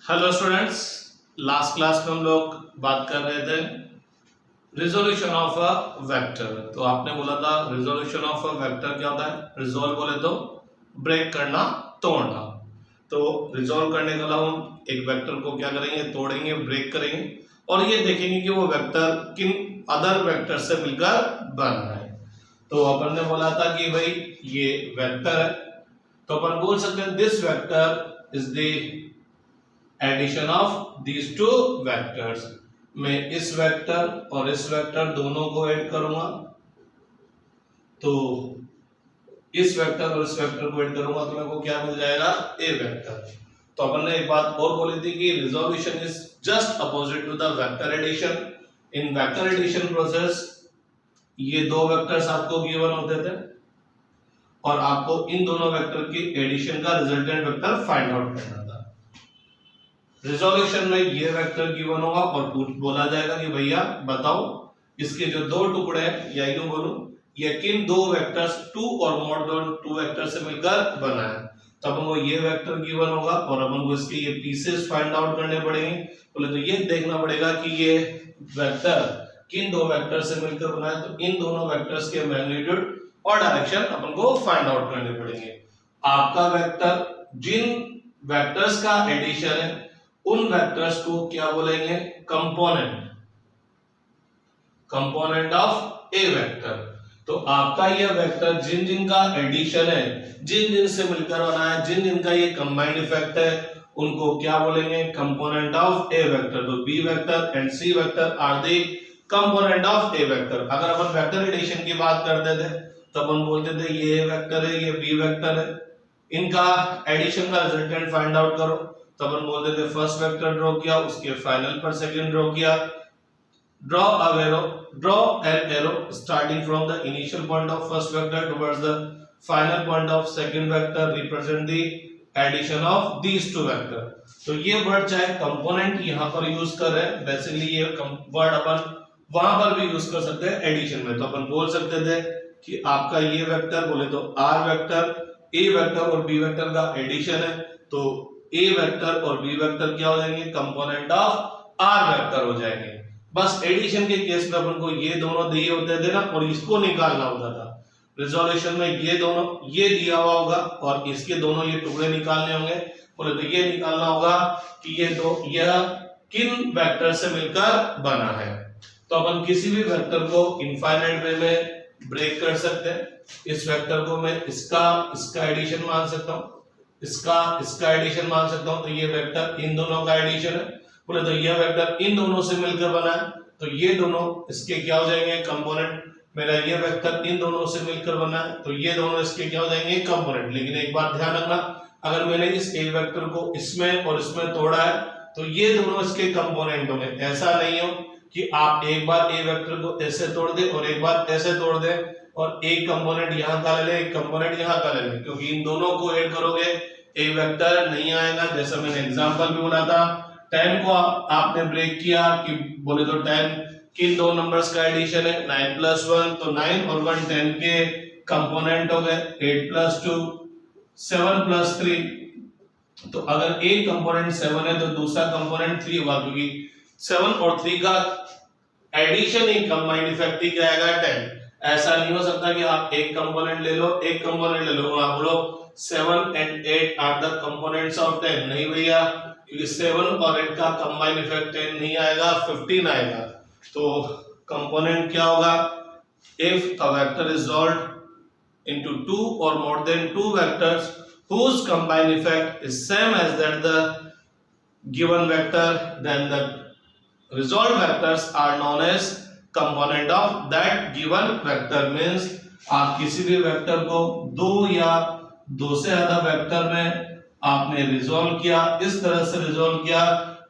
Hello students. Last class में हम लोग बात कर रहे थे रिजोल्यूशन ऑफ अ वेक्टर। तो आपने बोला था रिजोल्यूशन ऑफ अ वेक्टर क्या होता है। रिजोल्व बोले तो ब्रेक करना, तोड़ना। तो रिजोल्व करने के अलावा हम एक वेक्टर को क्या करेंगे, तोड़ेंगे, ब्रेक करेंगे और ये देखेंगे कि वो वेक्टर किन अदर वेक्टर से मिलकर बन रहा है। तो अपन ने बोला था कि भाई ये वेक्टर है, तो अपन बोल सकते हैं this vector is the addition of these two vectors. मैं इस वेक्टर और इस वेक्टर दोनों को ऐड करूंगा, तो इस वेक्टर और इस वेक्टर को ऐड करूंगा तो मेरे को क्या मिल जाएगा, ए वेक्टर। तो अपन ने एक बात और बोली थी कि resolution is just opposite to the vector addition. In vector addition process ये दो वेक्टर्स आपको गिवन होते थे और आपको इन दोनों वेक्टर की एडिशन का रिजल्टेंट वेक्टर फाइंड आउट करना था। रिजोल्यूशन में ये वेक्टर गिवन होगा और बोला जाएगा कि भैया बताओ इसके जो दो टुकड़े हैं या यूं बोलूं ये किन दो वेक्टर्स टू और मोर देन टू वेक्टर से मिलकर बना है। तो अपन को ये वेक्टर गिवन होगा और अपन को इसके ये पीसेस फाइंड आउट करने पड़ेंगे। बोले तो ये देखना पड़ेगा कि ये वेक्टर किन दो वेक्टर से मिलकर बना है। तो इन दोनों वेक्टर्स के मैग्नीट्यूड और डायरेक्शन अपन को फाइंड आउट करने पड़ेंगे। आपका वेक्टर जिन वेक्टर्स का एडिशन है उन वेक्टर्स को क्या बोलेंगे, component, component of A vector. तो आपका ये वेक्टर जिन जिन का एडिशन है, जिन जिन से मिलकर बना है, जिन जिन का ये कंबाइंड इफेक्ट है, उनको क्या बोलेंगे, कंपोनेंट ऑफ ए वेक्टर। तो B vector and C vector are the component of A vector. अगर अपन वेक्टर एडिशन की बात करते थे तो अपन बोलते थे ये ए वेक्टर है, ये बी वेक्टर है, इनका एडिशन का रिजल्टेंट फाइंड आउट करो। तो अपन बोलते थे फर्स्ट वेक्टर ड्रॉ किया, उसके फाइनल पर सेकंड ड्रॉ किया, draw an arrow starting from the initial point of first vector towards the final point of second vector represent the addition of these two vector. तो ये word चाहे component यहां पर use कर रहे हैं, बेसिकली ये वर्ड अपन वहां पर भी यूज कर सकते हैं एडिशन में। तो अपन बोल सकते थे कि आपका ये वेक्टर बोले तो आर वेक्टर ए वेक्टर और बी वेक्टर का एडिशन है, तो ए वेक्टर और बी वेक्टर क्या हो जाएंगे, कंपोनेंट ऑफ आर वेक्टर हो जाएंगे। बस एडिशन के केस में अपन को ये दोनों दिए होते थे ना और इसको निकालना होता था। रिजोल्यूशन में ये दोनों ये दिया हुआ होगा और इसके दोनों ये टुकड़े निकालने होंगे। बोले तो ये निकालना होगा कि ये दो यह किन वेक्टर से मिलकर बना है। तो अपन किसी भी वेक्टर को इनफाइनाइट वे में ब्रेक कर सकते हैं। इस वेक्टर को मैं इसका एडिशन मान सकता हूं, इसका एडिशन मान सकता हूं। तो ये वेक्टर इन दोनों का एडिशन है। बोले तो ये वेक्टर इन दोनों से मिलकर बना है, तो ये दोनों इसके क्या हो जाएंगे, कंपोनेंट। मेरा ये वेक्टर इन दोनों से मिलकर बना है, तो ये दोनों इसके क्या हो जाएंगे, कंपोनेंट। लेकिन एक बात ध्यान रखना, अगर मैंने इस ए वेक्टर को इसमें और इसमें तोड़ा है तो ये दोनों इसके कंपोनेंट होंगे। ऐसा नहीं हो कि आप एक बार ए वेक्टर को ऐसे तोड़ दे और एक बार ऐसे तोड़ दे और एक कंपोनेंट यहां का ले ले, एक कंपोनेंट यहां का ले ले, क्योंकि इन दोनों को ऐड करोगे ए वेक्टर नहीं आएगा। जैसा मैंने एग्जांपल भी बोला था, 10 को आपने ब्रेक किया कि बोले तो 10 किन दो नंबर्स का एडिशन है, 9 + 1, तो 9 और 1 10 के कंपोनेंट हो गए। 8 + 2 7 + 3, तो अगर एक कंपोनेंट 7 है तो दूसरा कंपोनेंट 3 होगा, क्योंकि 7 और 3 का एडिशन ही कंबाइंड इफेक्ट ही क्या आएगा, 10। ऐसा नहीं हो सकता कि आप एक कंपोनेंट ले लो, एक कंपोनेंट ले लो, आप बोलो 7 and 8 are the components of 10। नहीं भैया, क्योंकि 7 और 8 का कंबाइंड इफेक्ट 10 नहीं आएगा, 15 आएगा। तो कंपोनेंट क्या होगा, if a vector is solved into 2 or more than 2 vectors whose combined effect is same as that the given vector, then the resolved vectors are known as component of that given vector। means आप किसी भी vector को दो या दो से ज्यादा vector में आपने रिजोल्व किया, इस तरह से रिजोल्व किया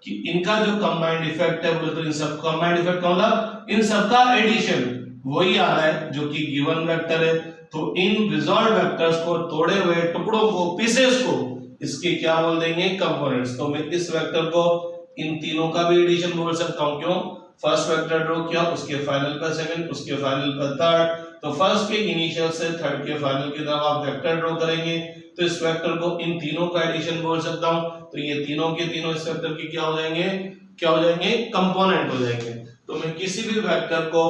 कि इनका जो कंबाइंड इफेक्ट है, बोले तो इन सब कंबाइंड इफेक्ट का मतलब इन सबका एडिशन वही आ रहा है जो कि गिवन वेक्टर है। तो इन रिजोल्व वेक्टर्स को, तोड़े हुए टुकड़ों को, पीसेस को, इसके क्या बोल देंगे, कंपोनेंट्स। तो मैं इस वेक्टर को इन तीनों का भी एडिशन बोल सकता हूं। क्यों, फर्स्ट वेक्टर ड्रॉ किया, उसके फाइनल पर सेकंड, उसके फाइनल पर थर्ड, तो फर्स्ट के इनिशियल से थर्ड के फाइनल की तरफ आप वेक्टर ड्रॉ करेंगे, तो इस वेक्टर को इन तीनों का एडिशन बोल सकता हूं। तो ये तीनों के तीनों इस वेक्टर की क्या हो जाएंगे कंपोनेंट हो जाएंगे। तो मैं किसी भी वेक्टर को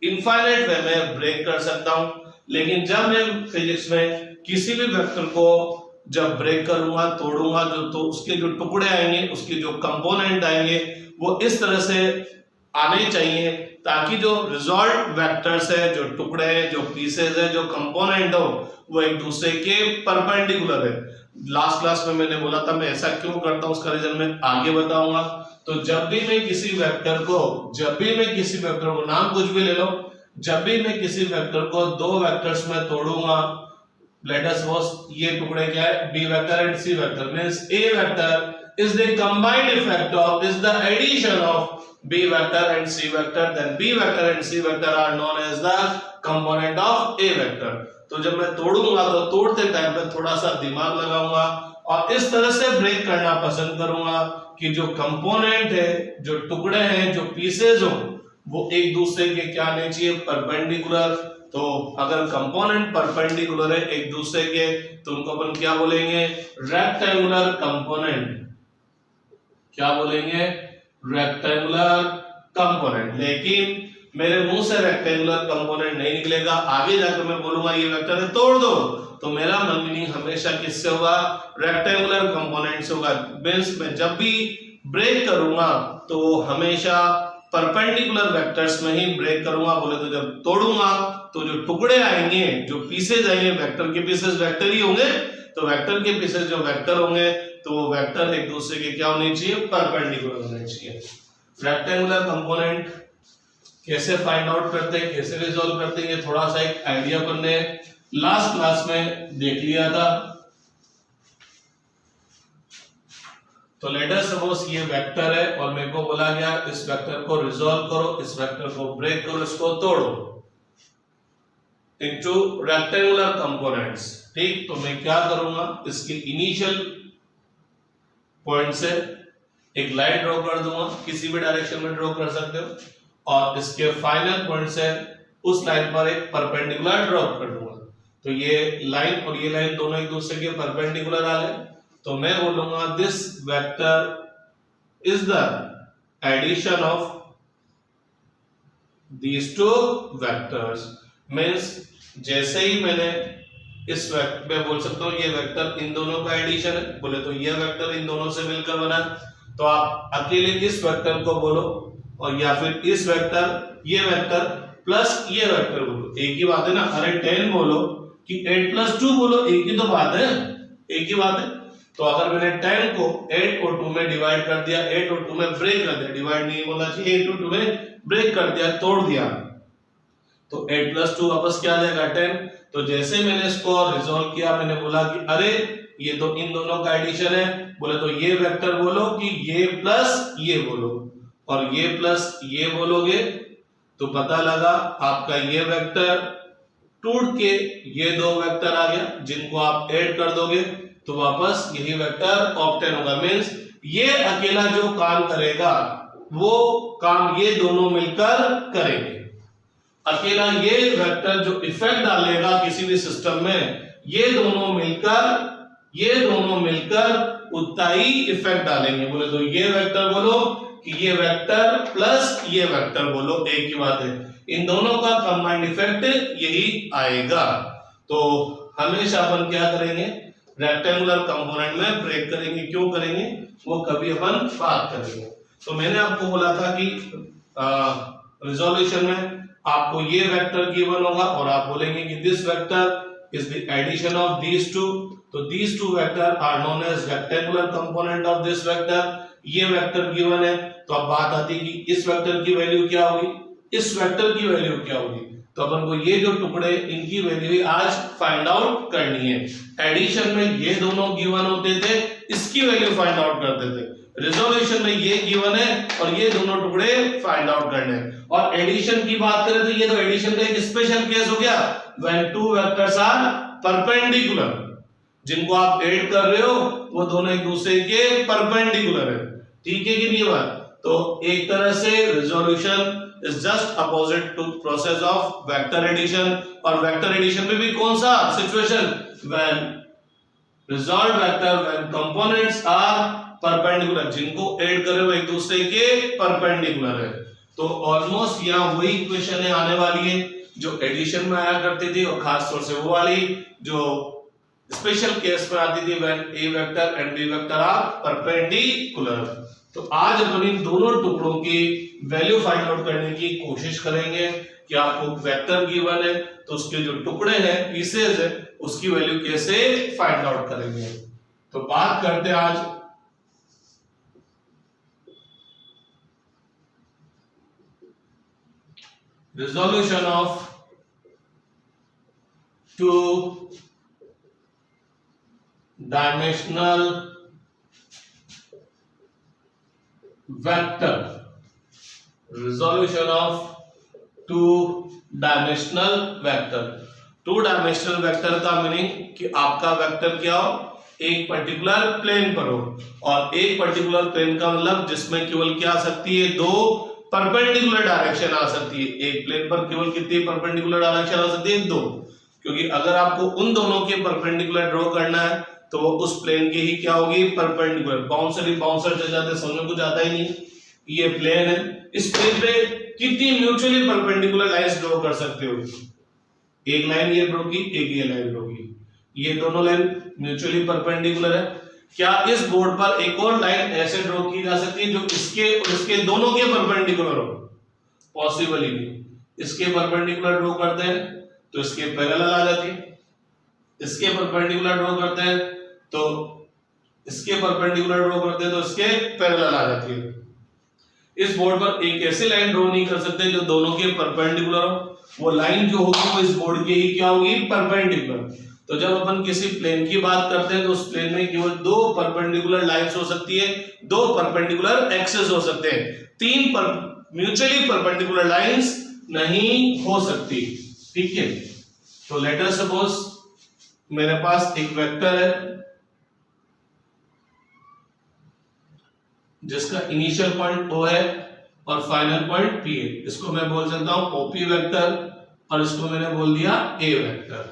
इनफाइनाइट वे में ब्रेक कर सकता हूं, लेकिन जब मैं फिजिक्स में किसी भी वेक्टर को जब ब्रेक करूंगा, तोड़ूंगा, तो उसके जो टुकड़े आएंगे, उसके जो कंपोनेंट आएंगे, वो इस तरह से आने चाहिए ताकि जो रिजॉल्ट वेक्टर्स है, जो टुकड़े हैं, जो पीसेस है, जो कंपोनेंट हो, वो एक दूसरे के परपेंडिकुलर है। लास्ट क्लास में मैंने बोला था मैं ऐसा क्यों करता हूं, उसका रीजन मैं आगे बताऊंगा। तो जब भी मैं किसी वेक्टर को नाम कुछ भी ले लो, जब भी मैं किसी वेक्टर को दो वेक्टर्स में तोड़ूंगा, लेट अस सपोज ये टुकड़े क्या है, B vector and C vector, means A vector is the combined effect of is the addition of B vector and C vector, then B vector and C vector are known as the component of A vector। तो जब मैं तोड़ूंगा तो तोड़ते time पे थोड़ा सा दिमाग लगाऊंगा और इस तरह से ब्रेक करना पसंद करूंगा कि जो कंपोनेंट है, जो टुकड़े हैं, जो पीसेस हो, वो एक दूसरे के क्या आने चाहिए, परपेंडिकुलर। तो अगर कंपोनेंट परपेंडिकुलर है एक दूसरे के, तो उनको अपन क्या बोलेंगे, रेक्टेंगुलर कंपोनेंट। क्या बोलेंगे, रेक्टेंगुलर कंपोनेंट। लेकिन मेरे मुंह से रेक्टेंगुलर कंपोनेंट नहीं निकलेगा, आगे जाकर मैं बोलूंगा ये वेक्टर है तोड़ दो, तो मेरा मीनिंग हमेशा किससे होगा, रेक्टेंगुलर कंपोनेंट से होगा। मींस मैं जब भी ब्रेक करूंगा तो हमेशा परपेंडिकुलर वेक्टर्स में ही ब्रेक करूंगा। बोले तो जब तोड़ूंगा तो जो टुकड़े आएंगे, जो पीसेज आएंगे, वेक्टर के पीसेज वेक्टर ही होंगे, तो वेक्टर के पीसेज जो वेक्टर होंगे, तो वेक्टर एक दूसरे के क्या होने चाहिए, परपेंडिकुलर होने चाहिए। रेक्टेंगुलर कंपोनेंट कैसे फाइंड आउट करते हैं, कैसे रिजॉल्व करते हैं, ये थोड़ा सा एक आइडिया करने लास्ट क्लास में देख लिया था। तो लेट अस सपोज ये वेक्टर है और मेरे को बोला गया इस वेक्टर को रिजॉल्व करो, इस वेक्टर को ब्रेक करो, इसको तोड़ो इनटू रेक्टेंगुलर कंपोनेंट्स। ठीक, तो मैं क्या करूंगा, इसके इनिशियल पॉइंट से एक लाइन ड्रॉ कर दूंगा, किसी भी डायरेक्शन में ड्रॉ कर सकते हो, और इसके फाइनल पॉइंट से उस लाइन पर एक परपेंडिकुलर ड्रॉ कर दूंगा। तो ये लाइन और ये लाइन दोनों एक दूसरे के परपेंडिकुलर आ गए, तो मैं बोलूंगा this vector is the addition of these two vectors. Means जैसे ही मैंने इस वेक्टर में बोल सकता हूं ये वेक्टर इन दोनों का एडिशन है, बोले तो ये वेक्टर इन दोनों से मिलकर बना, तो आप अकेले इस वेक्टर को बोलो और या फिर इस वेक्टर, ये वेक्टर प्लस ये वेक्टर बोलो, एक ही बात है ना। अरे 10 बोलो कि 8 + 2 बोलो, एक ही तो बात है, एक ही बात है। तो अगर मैंने 10 को 8 और 2 में डिवाइड कर दिया, 8 और 2 में ब्रेक कर दिया, डिवाइड नहीं बोलना चाहिए, 8 और 2 में ब्रेक कर दिया, तोड़ दिया, तो 8 + 2 वापस क्या आ जाएगा 10। तो जैसे मैंने इसको रिजॉल्व किया, मैंने बोला कि अरे ये तो इन दोनों का एडिशन है, बोले तो ये वेक्टर बोलो कि ये प्लस ये बोलो, और ये प्लस ये बोलोगे तो पता लगा आपका ये वेक्टर टूट के ये दो वेक्टर आ गया, जिनको आप ऐड कर दोगे तो वापस यही वेक्टर ऑब्टेन होगा। मींस ये अकेला जो काम करेगा वो काम ये दोनों मिलकर करेंगे। अकेला ये वेक्टर जो इफेक्ट डालेगा किसी भी सिस्टम में, ये दोनों मिलकर उतना ही इफेक्ट डालेंगे। बोले तो ये वेक्टर बोलो कि ये वेक्टर प्लस ये वेक्टर बोलो, एक ही बात है, इन दोनों का कंबाइंड इफेक्ट यही आएगा। तो हमेशा अपन क्या करेंगे, रेक्टेंगुलर कंपोनेंट में ब्रेक करेंगे। क्यों करेंगे वो कभी अपन बात करेंगे। तो मैंने आपको बोला था कि रिजोल्यूशन में आपको ये वेक्टर गिवन होगा और आप बोलेंगे कि this vector is the addition of these two, तो these two vector are known as rectangular component of this vector. ये वेक्टर गिवन है, तो अब बात आती है कि इस वेक्टर की वैल्यू क्या होगी, इस वेक्टर की वैल्यू क्या होगी। तो अपन को ये जो टुकड़े इनकी वैल्यू आज फाइंड आउट करनी है। एडिशन में ये दोनों गिवन होते थे, इसकी वैल्यू फाइंड आउट करते थे। रिजोल्यूशन में ये गिवन है और ये दोनों टुकड़े फाइंड आउट करने हैं। और एडिशन की बात करें तो ये तो एडिशन का एक स्पेशल केस हो गया, when two vectors are perpendicular, जिनको आप ऐड कर रहे हो वो दोनों एक दूसरे के परपेंडिकुलर है। ठीक है कि नहीं बात। तो एक तरह से resolution is just opposite to process of vector addition. और वेक्टर एडिशन में भी कौन सा situation, when resolve vector when components are perpendicular, जिनको ऐड करे वो एक दूसरे के परपेंडिकुलर है। तो ऑलमोस्ट यहाँ वही इक्वेशन है आने वाली है जो एडिशन में आया करती थी, और खास तौर से वो वाली जो स्पेशल केस में आती थी when A vector and B vector are perpendicular. तो आज अपन इन दोनों टुकड़ों की वैल्यू फाइंड आउट करने की कोशिश करेंगे कि आपको वेक्टर गिवन है तो उसके जो टुकड़े हैं, पीसेज है, उसकी वैल्यू कैसे फाइंड आउट करेंगे। तो बात करते हैं आज resolution of two-dimensional vector, resolution of two-dimensional vector। To-dimensional vector का मीनिंग कि आपका वेक्टर क्या हो, एक पर्टिकुलर प्लेन पर हो, और एक पर्टिकुलर प्लेन का मतलब जिसमें केवल क्या आ सकती है, दो परपेंडिकुलर डायरेक्शन आ सकती है। एक प्लेन पर केवल कितनी परपेंडिकुलर डायरेक्शन आ सकती है, दो, क्योंकि अगर आपको उन दोनों के परपेंडिकुलर ड्रॉ करना है तो वो उस प्लेन की ही क्या होगी, परपेंडिकुलर। बाउंसर चल जाते, समझ में कुछ आता ही नहीं। ये प्लेन है, इस प्लेन पे कितनी म्यूचुअली परपेंडिकुलर लाइंस ड्रॉ कर सकते हो, एक लाइन ये ड्रॉ की, एक ये लाइन ड्रॉ की, ये दोनों लाइन म्यूचुअली परपेंडिकुलर है। क्या इस बोर्ड पर एक और लाइन ऐसे ड्रॉ की जा सकती है जो इसके और इसके दोनों के परपेंडिकुलर हो? पॉसिबल ही नहीं। इसके परपेंडिकुलर ड्रॉ करते हैं तो इसके पैरेलल आ जाती है, इसके परपेंडिकुलर ड्रॉ करते हैं तो इसके परपेंडिकुलर ड्रॉ करते हैं तो इसके पैरेलल आ जाती है। इस बोर्ड पर एक ऐसी लाइन ड्रॉ नहीं कर सकते जो दोनों के परपेंडिकुलर हो, वो लाइन जो होगी वो इस बोर्ड की ही क्या होगी, परपेंडिकुलर। तो जब अपन किसी प्लेन की बात करते हैं तो उस प्लेन में केवल दो परपेंडिकुलर लाइंस हो सकती है, दो परपेंडिकुलर एक्सेस हो सकते हैं, तीन म्यूचुअली परपेंडिकुलर लाइंस नहीं हो सकती। ठीक है, तो लेट अस सपोज मेरे पास एक वेक्टर है जिसका इनिशियल पॉइंट O है और फाइनल पॉइंट P है। इसको मैं बोल सकता हूं OP वेक्टर, और इसको मैंने बोल दिया A वेक्टर।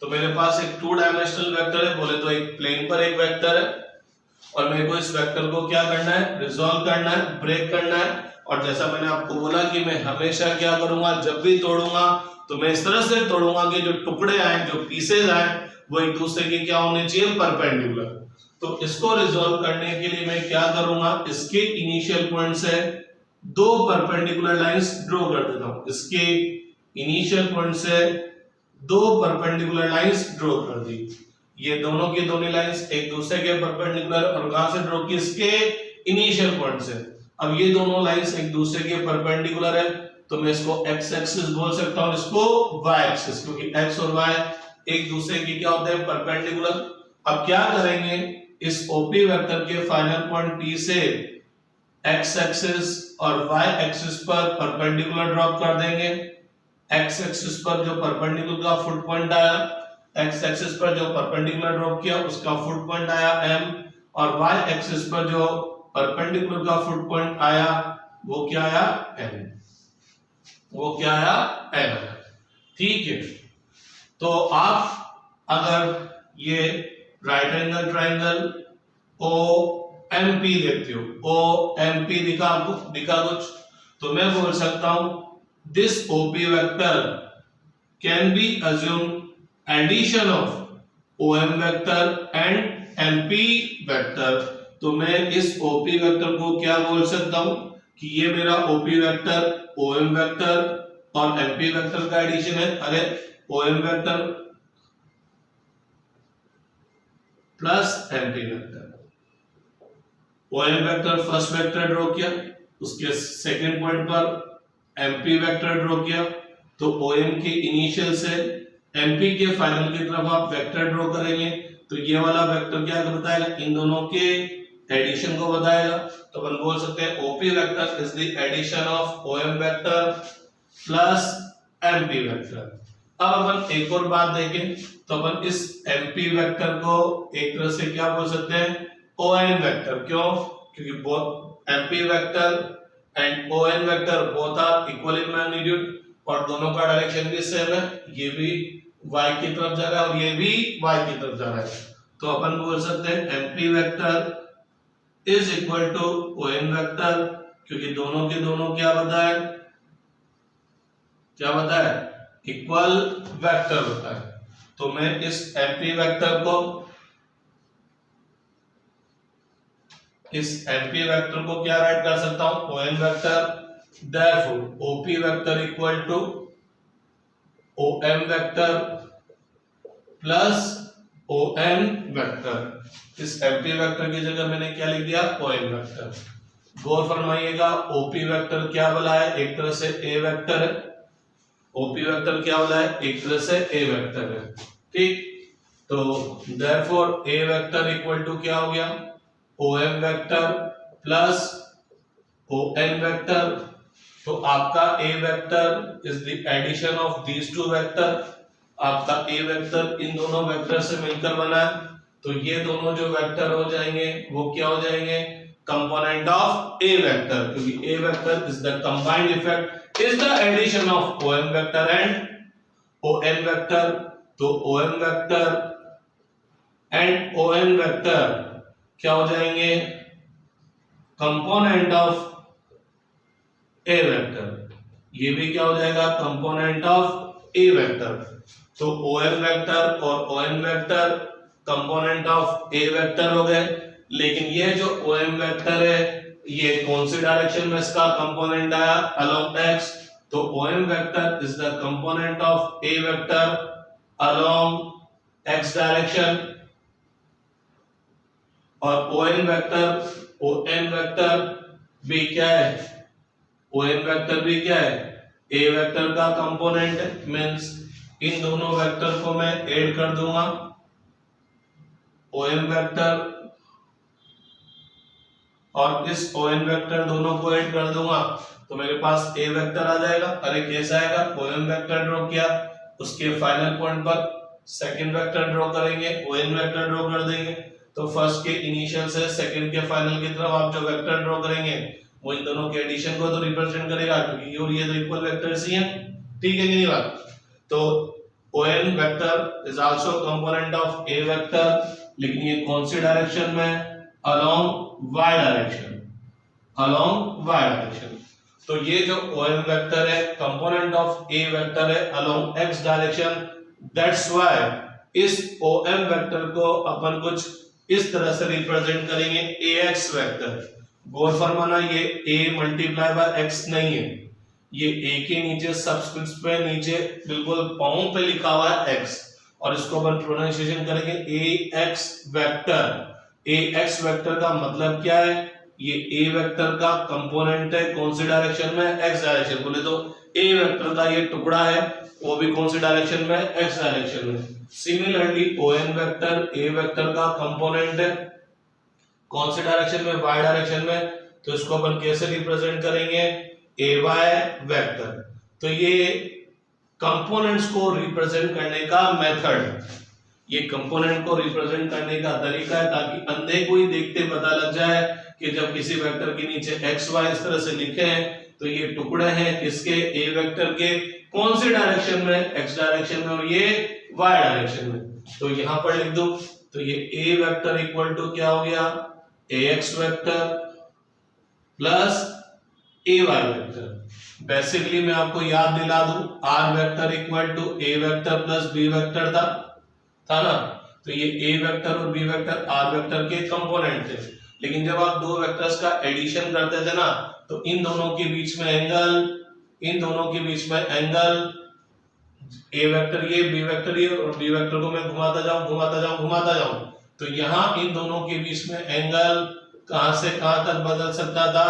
तो मेरे पास एक टू डायमेंशनल वेक्टर है, बोले तो एक प्लेन पर एक वेक्टर है, और मेरे को इस वेक्टर को क्या करना है, रिजॉल्व करना है, ब्रेक करना है। और जैसा मैंने आपको बोला कि मैं हमेशा क्या करूंगा, जब भी तोड़ूंगा तो मैं इस तरह से तोड़ूंगा कि जो टुकड़े आए, जो पीसेज आए, वो एक दूसरे के क्या होने चाहिए, परपेंडिकुलर। तो इसको रिजॉल्व करने के लिए मैं क्या करूंगा, इसके इनिशियल पॉइंट से दो परपेंडिकुलर लाइंस ड्रॉ कर देता हूं। इसके इनिशियल पॉइंट से दो परपेंडिकुलर लाइंस ड्रॉ कर दी, ये दोनों की दोनों लाइंस एक दूसरे के परपेंडिकुलर, और कहां से ड्रॉ की, इसके इनिशियल पॉइंट से। अब ये दोनों लाइंस एक दूसरे के परपेंडिकुलर है, तो मैं इसको x एक्सिस बोल सकता हूं, इसको y एक्सिस, क्योंकि x और y एक दूसरे के क्या होते हैं, परपेंडिकुलर। अब क्या करेंगे, इस OP वेक्टर के फाइनल पॉइंट P से x एक्सिस और y एक्सिस पर परपेंडिकुलर ड्रॉप कर देंगे। x एक्सिस पर जो परपेंडिकुलर का फुट पॉइंट आया, x एक्सिस पर जो परपेंडिकुलर ड्रॉप किया उसका फुट पॉइंट आया m, और y एक्सिस पर जो परपेंडिकुलर का फुट पॉइंट आया वो क्या आया, n, वो क्या आया, n। ठीक है, तो आप अगर ये राइट एंगल ट्राइंगल OMP देखते हो, OMP दिखा कुछ, तो मैं बोल सकता हूं this OP vector can be assumed addition of OM vector and MP vector। तो मैं इस OP वेक्टर को क्या बोल सकता हूं कि ये मेरा OP वेक्टर OM वेक्टर और MP वेक्टर का एडिशन है। अरे OM vector plus MP vector, OM vector first vector draw किया, उसके सेकंड पॉइंट पर MP वेक्टर ड्रॉ किया, तो OM के इनिशियल से MP के फाइनल की तरफ आप वेक्टर ड्रॉ करेंगे, तो ये वाला वेक्टर क्या बताएगा, इन दोनों के एडिशन को बताएगा। तो अपन बोल सकते हैं OP vector is the addition of OM vector plus MP vector. अब अपन एक और बात देखें, तो अपन इस MP वेक्टर को एक तरह से क्या बोल सकते हैं, ON वेक्टर। क्यों, क्योंकि MP vector and O N vector both are equal in magnitude, और दोनों का डायरेक्शन भी सेम है, ये भी y की तरफ जा रहा है और ये भी y की तरफ जा रहा है। तो अपन बोल सकते हैं mp vector is equal to O N vector, क्योंकि दोनों के दोनों क्या बताया इक्वल वेक्टर होता है। तो मैं इस mp वेक्टर को क्या राइट कर सकता हूं, O N vector, therefore OP vector equal to OM vector plus ON vector. इस MP वेक्टर की जगह मैंने क्या लिख दिया, ON वेक्टर। गौर फरमाइएगा, OP वेक्टर क्या बोला है, एक तरह से A वेक्टर है। OP वेक्टर क्या बोला है, एक तरह से A वेक्टर है, ठीक। तो therefore A vector equal to क्या हो गया, OM vector plus ON vector. तो आपका A vector is the addition of these two vector. आपका A वेक्टर इन दोनों वेक्टर से मिलकर बना है, तो ये दोनों जो वेक्टर हो जाएंगे वो क्या हो जाएंगे, कंपोनेंट ऑफ A वेक्टर, क्योंकि A vector is the combined effect is the addition of OM vector and ON vector. तो OM vector and ON vector क्या हो जाएंगे, कंपोनेंट ऑफ A वेक्टर। ये भी क्या हो जाएगा, कंपोनेंट ऑफ A वेक्टर। तो OM वेक्टर और ON vector component of A vector हो गए। लेकिन ये जो OM वेक्टर है ये कौन सी डायरेक्शन में इसका कंपोनेंट आया, अलोंग x। तो OM vector is the component of A vector along x direction, और ON वेक्टर भी क्या है, ON वेक्टर भी क्या है, A वेक्टर का कंपोनेंट है। मींस इन दोनों वेक्टर को मैं ऐड कर दूंगा, OM वेक्टर और इस ON वेक्टर दोनों को ऐड कर दूंगा तो मेरे पास A वेक्टर आ जाएगा। अरे कैसा आएगा, OM वेक्टर ड्रॉ किया, उसके फाइनल पॉइंट पर सेकंड वेक्टर ड्रॉ करेंगे, ON वेक्टर ड्रॉ कर देंगे। तो फर्स्ट के इनिशियल से सेकंड के फाइनल की तरफ आप जो वेक्टर ड्रॉ करेंगे वो इन दोनों के एडिशन को तो रिप्रेजेंट करेगा, क्योंकि ये और ये तो इक्वल वेक्टर्स ही हैं, ठीक है कि नहीं बात। तो ON vector is also component of A vector, लेकिन ये कौन सी डायरेक्शन में, along y direction, along y direction. तो ये जो OM वेक्टर है कंपोनेंट ऑफ A वेक्टर है along x direction. That's why इस OM वेक्टर को अपन कुछ इस तरह से रिप्रेजेंट करेंगे, AX वेक्टर। गौर फरमाना, ये A मल्टीप्लाई बाय x नहीं है, ये A के नीचे सबस्क्रिप्ट पे नीचे बिल्कुल पाउंड पे लिखा हुआ है x, और इसको अपन प्रोनाउंसिएशन करेंगे AX वेक्टर। AX वेक्टर का मतलब क्या है, ये A वेक्टर का कंपोनेंट है, कौन सी डायरेक्शन में, x डायरेक्शन। बोले तो A वेक्टर का ये टुकड़ा है वो भी कौन सी डायरेक्शन में, x डायरेक्शन में। Similarly ON vector A vector का कंपोनेंट है, कौन सी डायरेक्शन में, y डायरेक्शन में। तो इसको अपन कैसे रिप्रेजेंट करेंगे, AY वेक्टर। तो ये कंपोनेंट्स को रिप्रेजेंट करने का मेथड, ये कंपोनेंट को रिप्रेजेंट करने का तरीका है, ताकि अंधे को ही देखते पता लग जाए कि जब किसी वेक्टर के नीचे x y इस तरह से लिखे हैं तो ये टुकड़े हैं किसके, A वेक्टर के, कौन सी डायरेक्शन में, x डायरेक्शन में, और ये y डायरेक्शन में। तो यहां पर लिख दो, तो ये A वेक्टर इक्वल टू क्या हो गया, AX vector plus AY vector. Basically मैं आपको याद दिला दूं, R vector equal to A vector plus B vector था ना। तो ये A वेक्टर और B वेक्टर R वेक्टर के कंपोनेंट थे, लेकिन जब आप दो वेक्टर्स का एडिशन करते थे ना तो इन दोनों के बीच में एंगल, इन दोनों के बीच में एंगल, A वेक्टर ये, B वेक्टर ये, और B वेक्टर को मैं घुमाता जाऊं, तो यहाँ इन दोनों के बीच में एंगल कहां से कहां तक बदल सकता था,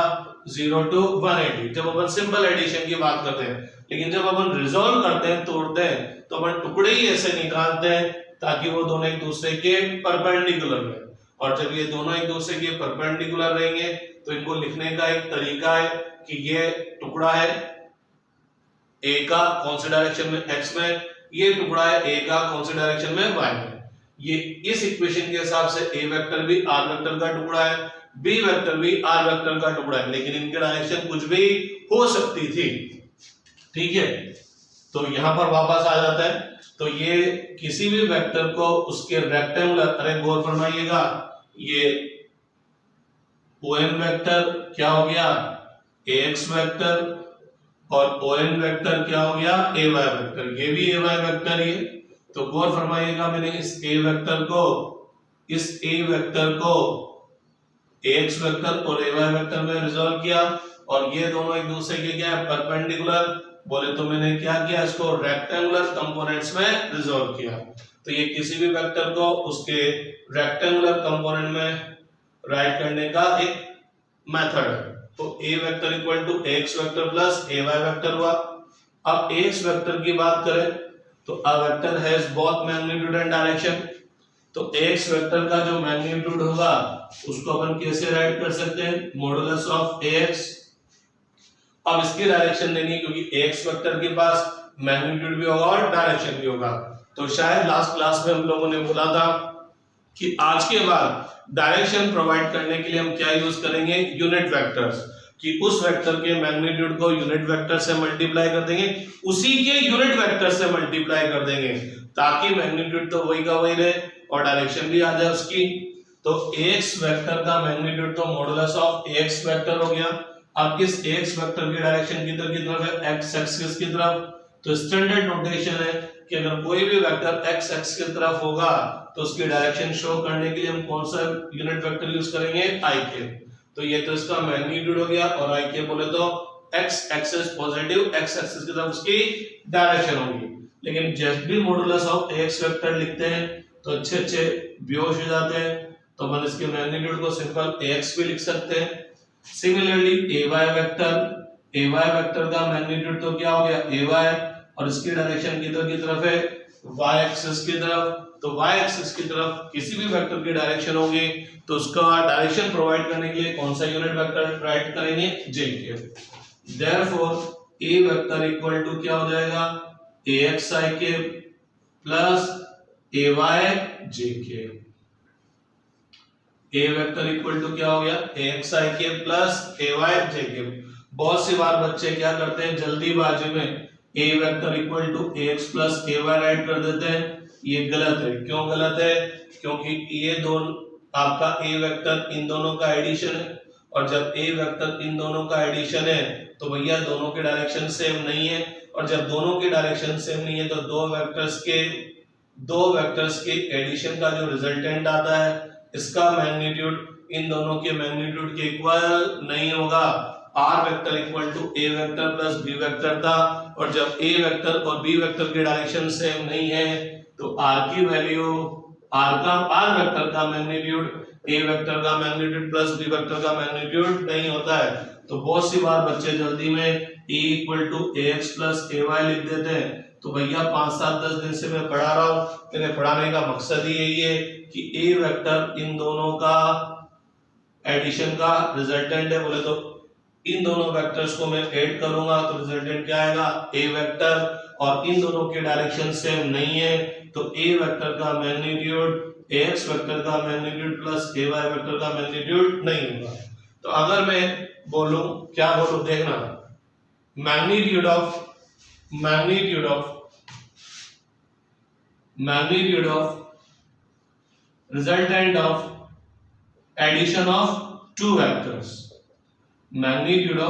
0 to 180, जब अपन सिंपल एडिशन की बात करते हैं। लेकिन जब अपन रिजॉल्व करते हैं, तोड़ते हैं, तो अपन टुकड़े ही ऐसे निकालते हैं ताकि वो दोनों एक दूसरे के परपेंडिकुलर रहे, और जब ये दोनों एक दूसरे के परपेंडिकुलर रहेंगे तो इनको लिखने का एक तरीका है कि ये टुकड़ा है A का कौन सी डायरेक्शन में, x में, ये टुकड़ा है A का कौन सी डायरेक्शन में, y में। ये इस इक्वेशन के हिसाब से A वेक्टर भी R वेक्टर का टुकड़ा है, बी वेक्टर भी आर वेक्टर का टुकड़ा है, लेकिन इनके डायरेक्शन कुछ भी हो सकती थी। ठीक है, तो यहां पर वापस आ जाता है। तो ये किसी भी वेक्टर को उसके रेक्टेंगुलर, अरे गौर फरमाइएगा, ये ON वेक्टर क्या हो गया, AX वेक्टर, और ON वेक्टर क्या हो गया, AY वेक्टर, ये भी AY वेक्टर ही है। तो गौर फरमाइएगा, मैंने इस A वेक्टर को, इस A वेक्टर को AX वेक्टर और AY वेक्टर में रिजॉल्व किया, और ये दोनों एक दूसरे के क्या है, परपेंडिकुलर बोले तो मैंने क्या किया, इसको रेक्टेंगुलर कंपोनेंट्स में रिजॉल्व किया। तो ये किसी भी वेक्टर को उसके रेक्टेंगुलर कंपोनेंट में राइट करने का एक मेथड है। तो A vector equal to AX vector plus AY vector हुआ। अब AX वेक्टर की बात करें तो a vector has both magnitude and direction. तो AX वेक्टर का जो मैग्नीट्यूड होगा उसको अपन कैसे राइट कर सकते हैं, मॉडुलस ऑफ AX। अब इसकी डायरेक्शन देनी है, क्योंकि AX वेक्टर के पास मैग्नीट्यूड भी होगा और डायरेक्शन भी होगा। तो शायद लास्ट क्लास में हम लोगों ने बोला था कि आज के बाद डायरेक्शन प्रोवाइड करने के लिए हम क्या यूज करेंगे, यूनिट वेक्टर्स, कि उस वेक्टर के मैग्नीट्यूड को यूनिट वेक्टर से मल्टीप्लाई कर देंगे, उसी के यूनिट वेक्टर से मल्टीप्लाई कर देंगे, ताकि मैग्नीट्यूड तो वही का वही रहे और डायरेक्शन भी आ जाए उसकी। तो AX वेक्टर का मैग्नीट्यूड तो मॉडुलस ऑफ AX वेक्टर हो गया। अब इस AX वेक्टर की डायरेक्शन किधर की तरफ है, x एक्सिस की तरफ। तो स्टैंडर्ड नोटेशन है कि अगर कोई भी वेक्टर x एक्सिस की तरफ होगा तो उसकी डायरेक्शन शो करने के लिए हम कौन सा यूनिट वेक्टर यूज करेंगे, ik। तो ये तो इसका मैग्नीट्यूड हो गया, और ik बोले तो x axis positive, x axis की तरफ उसकी डायरेक्शन होगी। लेकिन जब भी मॉडुलस ऑफ AX वेक्टर लिखते हैं तो अच्छे अच्छे बेहोश हो जाते हैं, तो अपन इसके मैग्नीट्यूड को सिंपल AX भी लिख सकते हैं। सिमिलरली AY वेक्टर का मैग्नीट्यूड तो क्या हो गया, AY, और इसकी डायरेक्शन किधर की तरफ है, y एक्सिस की तरफ। तो y एक्सिस की तरफ किसी भी वेक्टर की डायरेक्शन होगी तो उसका डायरेक्शन प्रोवाइड करने के लिए कौन सा यूनिट वेक्टर राइट करेंगे, jk। Therefore A vector equal to क्या हो जाएगा, AXik plus AYjk। A vector equal to क्या हो गया, AXik प्लस AYjk। बहुत सी बार बच्चे क्या करते हैं, जल्दीबाजी में A vector equal to AX plus AY write कर देते हैं। ये गलत है। क्यों गलत है, क्योंकि ये दोनों आपका A वेक्टर इन दोनों का एडिशन है, और जब A वेक्टर इन दोनों का एडिशन है तो भैया दोनों के डायरेक्शन सेम नहीं है, और जब दोनों की डायरेक्शन सेम नहीं है तो दो वेक्टर्स के एडिशन का जो रिजल्टेंट आता है इसका मैग्नीट्यूड इन दोनों के मैग्नीट्यूड के इक्वल नहीं होगा। R vector equal to A vector plus B vector था, और जब A वेक्टर और B वेक्टर के डायरेक्शन सेम नहीं है तो R की वैल्यू, R वेक्टर का मैग्नीट्यूड A वेक्टर का मैग्नीट्यूड प्लस B वेक्टर का मैग्नीट्यूड नहीं होता है। तो बहुत सी बार बच्चे जल्दी में A equal to AX plus AY लिख देते हैं। तो भैया 5-7-10 दिन से मैं पढ़ा रहा हूँ, मेरे पढ़ाने का मकसद ही यही है कि A वेक्टर इन दोनों का एडिशन का रिजल्टेंट है, बोले तो इन दोनों वेक्टर्स को मैं ऐड करूंगा तो रिजल्टेंट क्या आएगा, A वेक्टर, और इन दोनों के डायरेक्शन सेम नहीं है तो A वेक्टर का मैग्नीट्यूड AX वेक्टर का मैग्नीट्यूड प्लस AY वेक्टर का मैग्नीट्यूड नहीं होगा। तो अगर मैं बोलूं, क्या बोलूं, देखना, magnitude of resultant of addition of two vectors, magnitude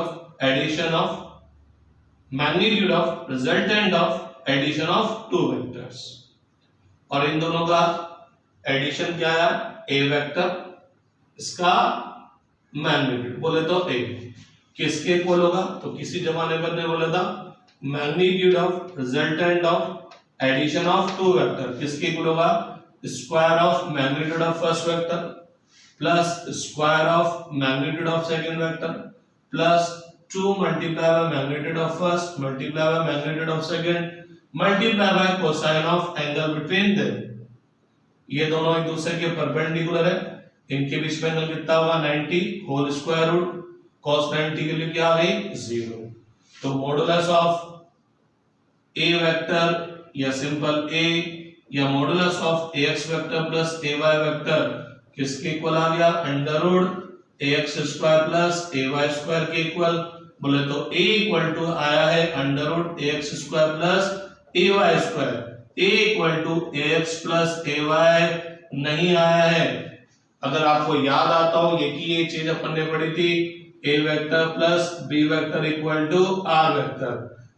of resultant of addition of two vectors, और इन दोनों का एडिशन क्या है, A वेक्टर, इसका मैग्नीट्यूड बोले तो A किसके इक्वल होगा, तो किसी जमाने पर ने बोला था magnitude of resultant of addition of two vector किसके इक्वल होगा, square of magnitude of first vector plus square of magnitude of second vector plus 2 multiply by magnitude of first multiply by magnitude of second multiply by cosine of angle between them. ये दोनों एक दूसरे के perpendicular है, इनके बीच में angle कितना होगा, 90 होल स्क्वायर रूट cos 90 के लिए क्या आ गई, 0। तो मॉडुलस ऑफ A वेक्टर या सिंपल A या modulus of AX vector plus AY vector किसके इक्वल आ गया, under root ax square plus ay square के इक्वल, बोले तो a इक्वल टू आया है under root ax square plus ay square, a equal to ax plus ay नहीं आया है। अगर आपको याद आता हो ये चीज अपन ने पढ़ी थी, a vector plus b vector equal to r vector.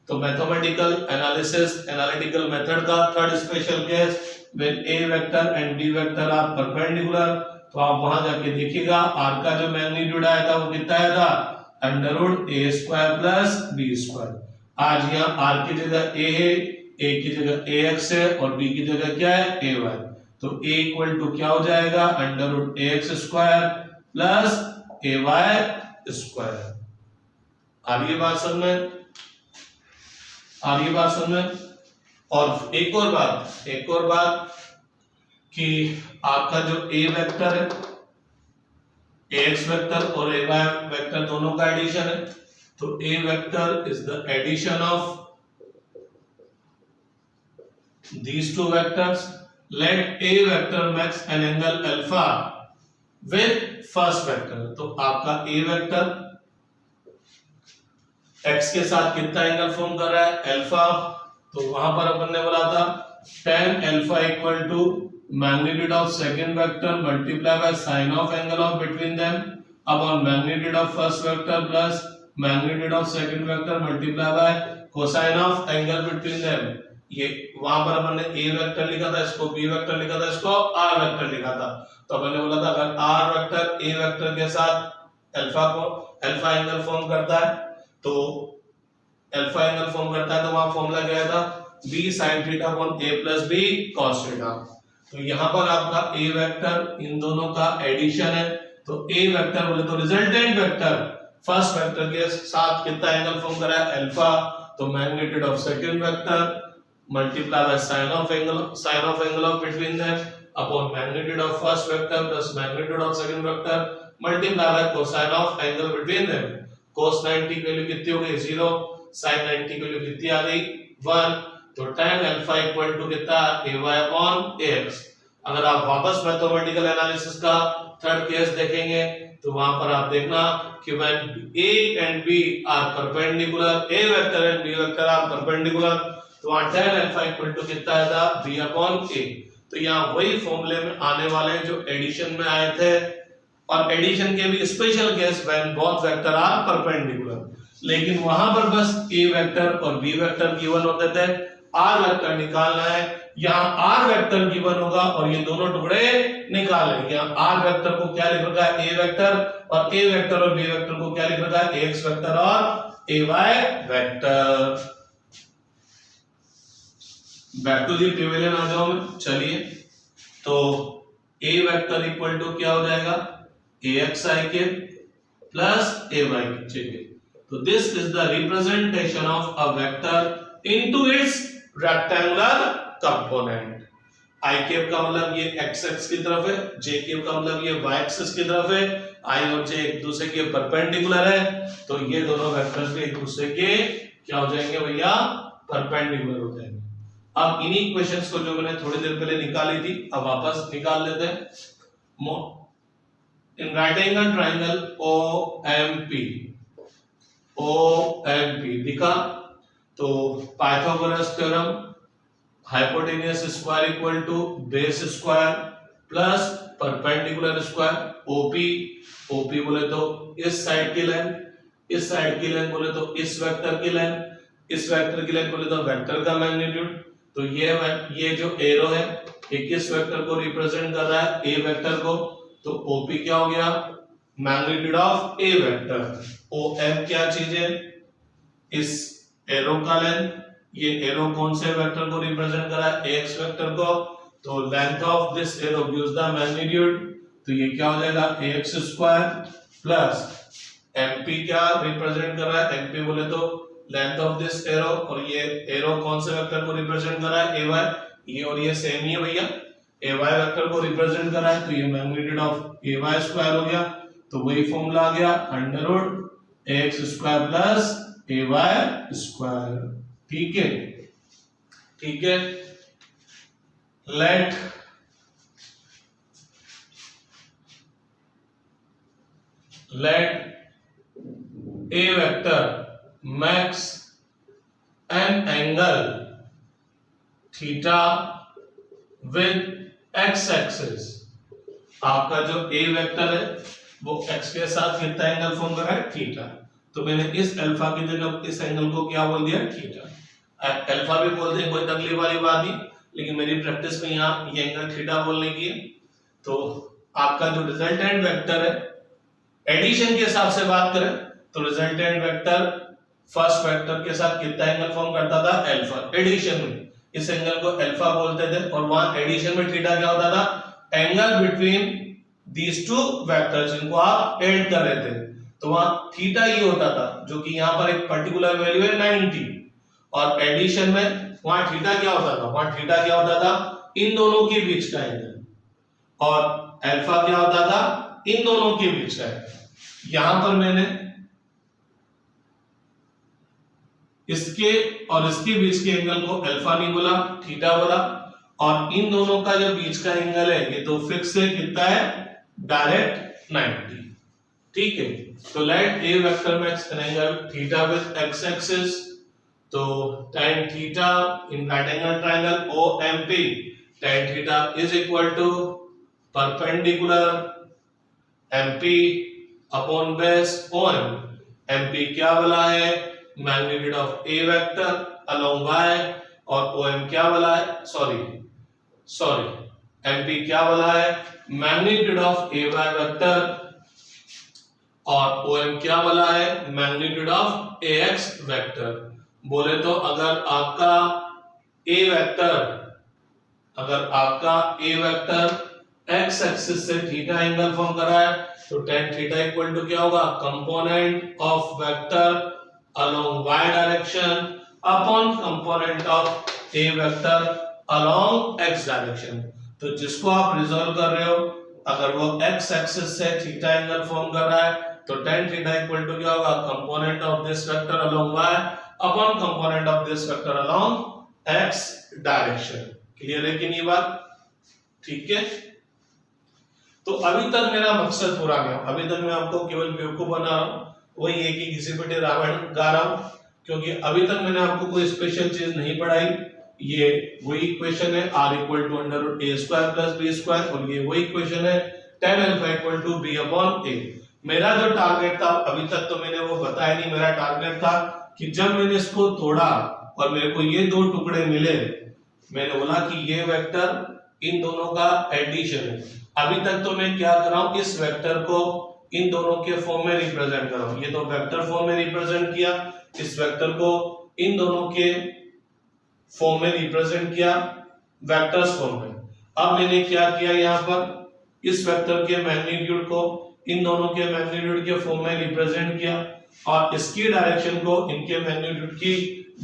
तो मैथमेटिकल एनालिसिस एनालिटिकल मेथड का third special case, when a vector and b vector are perpendicular, तो आप वहां जाके देखिएगा r का जो मैग्नीट्यूड आया था वो कितना आया था, under root a square plus b square. आज यहाँ r की जगह a है, a की जगह ax है और b की जगह क्या है, ay। तो a इक्वल टू क्या हो जाएगा, under root ax square plus ay square. आ रही है बात समझ में, आ रही है बात समझ में। और एक और बात कि आपका जो a वेक्टर है, ax वेक्टर और ay वेक्टर दोनों का एडिशन है, तो a vector is the addition of these two vectors. Let a vector makes an angle alpha with first vector। तो आपका a वेक्टर x के साथ कितना एंगल फॉर्म कर रहा है, अल्फा। तो वहां पर अपन ने बोला था tan alpha equal to magnitude of second vector multiply by sine of angle of between them upon magnitude of first vector plus magnitude of second vector multiply by cosine of angle between them. ये वहां पर अपन ने a vector लिखा था, इसको b vector लिखा था, इसको r वेक्टर लिखा था। तो अपन ने बोला था अगर r वेक्टर a वेक्टर के साथ अल्फा एंगल फॉर्म करता है, तो अल्फा एंगल फॉर्म करता है, तो वहां फॉर्मूला क्या था, b sin theta upon a plus b cos theta. तो यहां पर आपका a वेक्टर इन दोनों का एडिशन है, तो a वेक्टर बोले तो रिजल्टेंट वेक्टर फर्स्ट वेक्टर के साथ कितना एंगल फॉर्म करा है, अल्फा। तो magnitude of second vector multiply by sine of angle of between them upon magnitude of first vector plus magnitude of second vector multiply by cosine of angle between them। cos 90 की value कितनी हो गई 0, sin 90 की value कितनी आ गई 1। तो tan alpha equal to कितना ay upon ax। अगर आप वापस मैथमेटिकल एनालिसिस का थर्ड केस देखेंगे तो वहां पर आप देखना कि when a and b are perpendicular, a vector and b vector are perpendicular, तो वहां tan अल्फा इक्वल टू कितना आया था b अपॉन a। तो यहाँ वही फॉर्मूले में आने वाले हैं जो एडिशन में आए थे, और एडिशन के भी special case when both vector are perpendicular. लेकिन वहां पर बस a वेक्टर और b वेक्टर गिवन होते थे, r वेक्टर निकालना है। यहाँ r वेक्टर गिवन होगा और ये दोनों टुकड़े निकालेंगे। यहाँ r वेक्टर को क्या लिख रखा है, a वेक्टर, और a वेक्टर और b वेक्टर को क्या लिख रखा है, ax वेक्टर और ay vector. Back to the प्रिविलेन आ जाओ मैं, चलिए। तो a वेक्टर इक्वल टू क्या हो जाएगा, axi के प्लस ay के, ठीक है। तो this is the representation of a vector into its rectangular component. i cap का मतलब ये x एक्सिस की तरफ है, j कैप का मतलब ये y एक्सिस की तरफ है। i और j एक दूसरे के परपेंडिकुलर है, तो ये दोनों वेक्टर्स भी एक दूसरे के क्या हो जाएंगे भैया, परपेंडिकुलर हो जाएंगे। अब इन्हीं इक्वेशंस को जो मैंने थोड़ी देर पहले निकाली थी, अब वापस निकाल लेते हैं। In writing a triangle OMP दिखा, तो Pythagoras theorem hypotenuse square equal to base square plus perpendicular square. OP बोले तो इस साइड की लेंथ, इस साइड की लेंथ बोले तो इस वेक्टर की लेंथ, इस वेक्टर की लेंथ बोले तो वेक्टर का मैग्नीट्यूड। तो ये जो एरो है ये किस वेक्टर को रिप्रेजेंट कर रहा है, ए वेक्टर को। तो OP क्या हो गया, magnitude of A vector. OM क्या चीज है, इस एरो का लेंथ, ये एरो कौन से वेक्टर को रिप्रेजेंट कर रहा है, एक्स वेक्टर को। तो length of this arrow gives the magnitude, तो ये क्या हो जाएगा ax स्क्वायर प्लस MP क्या रिप्रेजेंट कर रहा है, MP बोले तो लेंथ ऑफ दिस एरो, और ये एरो कौन से वेक्टर को रिप्रेजेंट कर रहा है, ay। ये और ये सेम ही है भैया, ay वेक्टर को रिप्रेजेंट कर रहा है, तो ये मैग्नीट्यूड ऑफ ay स्क्वायर हो गया। तो वही फॉर्मूला आ गया under root ax square plus ay square. ठीक है, ठीक है। let a vector makes an angle theta with x axis। आपका जो a वेक्टर है वो x के साथ कितना एंगल फॉर्म कर रहा है, थीटा। तो मैंने इस अल्फा की जगह इस एंगल को क्या बोल दिया, थीटा। अल्फा भी बोलते हैं, कोई तकलीफ वाली बात नहीं, लेकिन मेरी प्रैक्टिस में यहाँ ये एंगल थीटा बोलने की है। तो आपका जो रिजल्टेंट वेक्टर है, एडिशन के हिसाब से बात करें तो रिजल्टेंट वेक्टर फर्स्ट वेक्टर के साथ कितना एंगल फॉर्म करता था, अल्फा। एडिशन में इस एंगल को अल्फा बोलते थे, और वहां एडिशन में थीटा क्या होता था, angle between these two vectors, जिनको आप ऐड कर रहे थे। तो वहां थीटा ये होता था, जो कि यहाँ पर एक पर्टिकुलर वैल्यू है 90, और एडिशन में वहां थीटा क्या होता था, वहां थीटा क्या होता था, इन दोनों के बीच का एंगल, और अल्फा क्या होता था, इन दोनों के बीच का एंगल। यहां पर मैंने इसके और इसके बीच के एंगल को अल्फा नहीं बोला, थीटा बोला, और इन दोनों का जो बीच का एंगल है ये तो फिक्स है, कितना है, डायरेक्ट 90। ठीक है, तो let A vector makes an angle theta with X axis, तो tan theta in right angle triangle OMP, tan theta is equal to perpendicular MP upon base OM। MP क्या वाला है, magnitude of A vector along y, और OM क्या वाला है, sorry MP क्या वाला है, magnitude of A Y vector, और OM क्या वाला है, मैग्नीट्यूड ऑफ AX वेक्टर। बोले तो अगर आपका A वेक्टर x एक्सिस से थीटा एंगल फॉर्म कर रहा है, तो tan थीटा इक्वल टू क्या होगा, component of vector along y direction upon component of A vector along x direction. तो जिसको आप रिजॉल्व कर रहे हो, अगर वो x एक्सिस से थीटा एंगल फॉर्म कर रहा है, तो tan थीटा इक्वल टू क्या होगा, component of this vector along y upon component of this vector along x direction. Clear है कि नहीं बात, ठीक है। तो अभी तक मेरा मकसद पूरा गया, अभी तक मैं आपको केवल बेवकूफ बना रहा हूं, वही है कि किसी पे रावण गा रहा हूं, क्योंकि अभी तक मैंने आपको कोई स्पेशल चीज नहीं पढ़ाई। ये वही इक्वेशन है r equal to under root a square plus b square, और ये वही इक्वेशन है tan alpha equal to b upon a। मेरा जो टारगेट था, अभी तक तो मैंने वो बताया नहीं, मेरा टारगेट था कि जब मैंने इसको तोड़ा और मेरे को ये दो टुकड़े मिले, मैंने बोला कि ये वेक्टर इन दोनों का एडिशन है। अभी तक तो मैं क्या कर रहा हूं, इस वेक्टर को इन दोनों के फॉर्म में रिप्रेजेंट कर रहा हूं। ये तो वेक्टर फॉर्म में रिप्रेजेंट किया, इस वेक्टर को इन दोनों के फॉर्म में रिप्रेजेंट किया, वेक्टर्स फॉर्म में। अब मैंने क्या किया, यहाँ पर इस वेक्टर के मैग्नीट्यूड को इन दोनों के मैग्नीट्यूड के फॉर्म में रिप्रेजेंट किया, और इसकी डायरेक्शन को इनके मैग्नीट्यूड की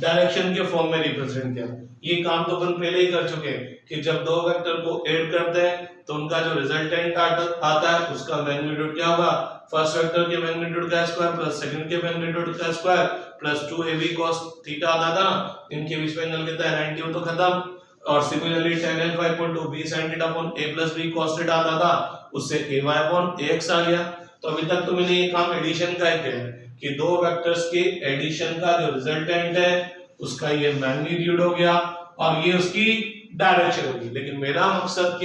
डायरेक्शन के फॉर्म में रिप्रेजेंट किया। ये काम तो अपन पहले ही कर चुके हैं कि जब दो वेक्टर को ऐड करते हैं तो उनका जो रिजल्टेंट आता है उसका मैग्नीट्यूड क्या होगा, फर्स्ट वेक्टर के मैग्नीट्यूड का स्क्वायर प्लस सेकंड के मैग्नीट्यूड का square plus 2ab cos theta आता था ना, इनके बीच में एंगल कितना है 90, तो खत्म। और similarly tan alpha equal to b sin theta upon a plus b cos theta आता था, उससे ay अपॉन ax आ गया। तो अभी तक तो मैंने ये काम एडिशन का ही किया कि दो वेक्टर्स के एडिशन का जो रिजल्टेंट है उसका ये मैग्नीट्यूड हो गया और ये उसकी डायरेक्शन होगी। लेकिन मेरा मकसद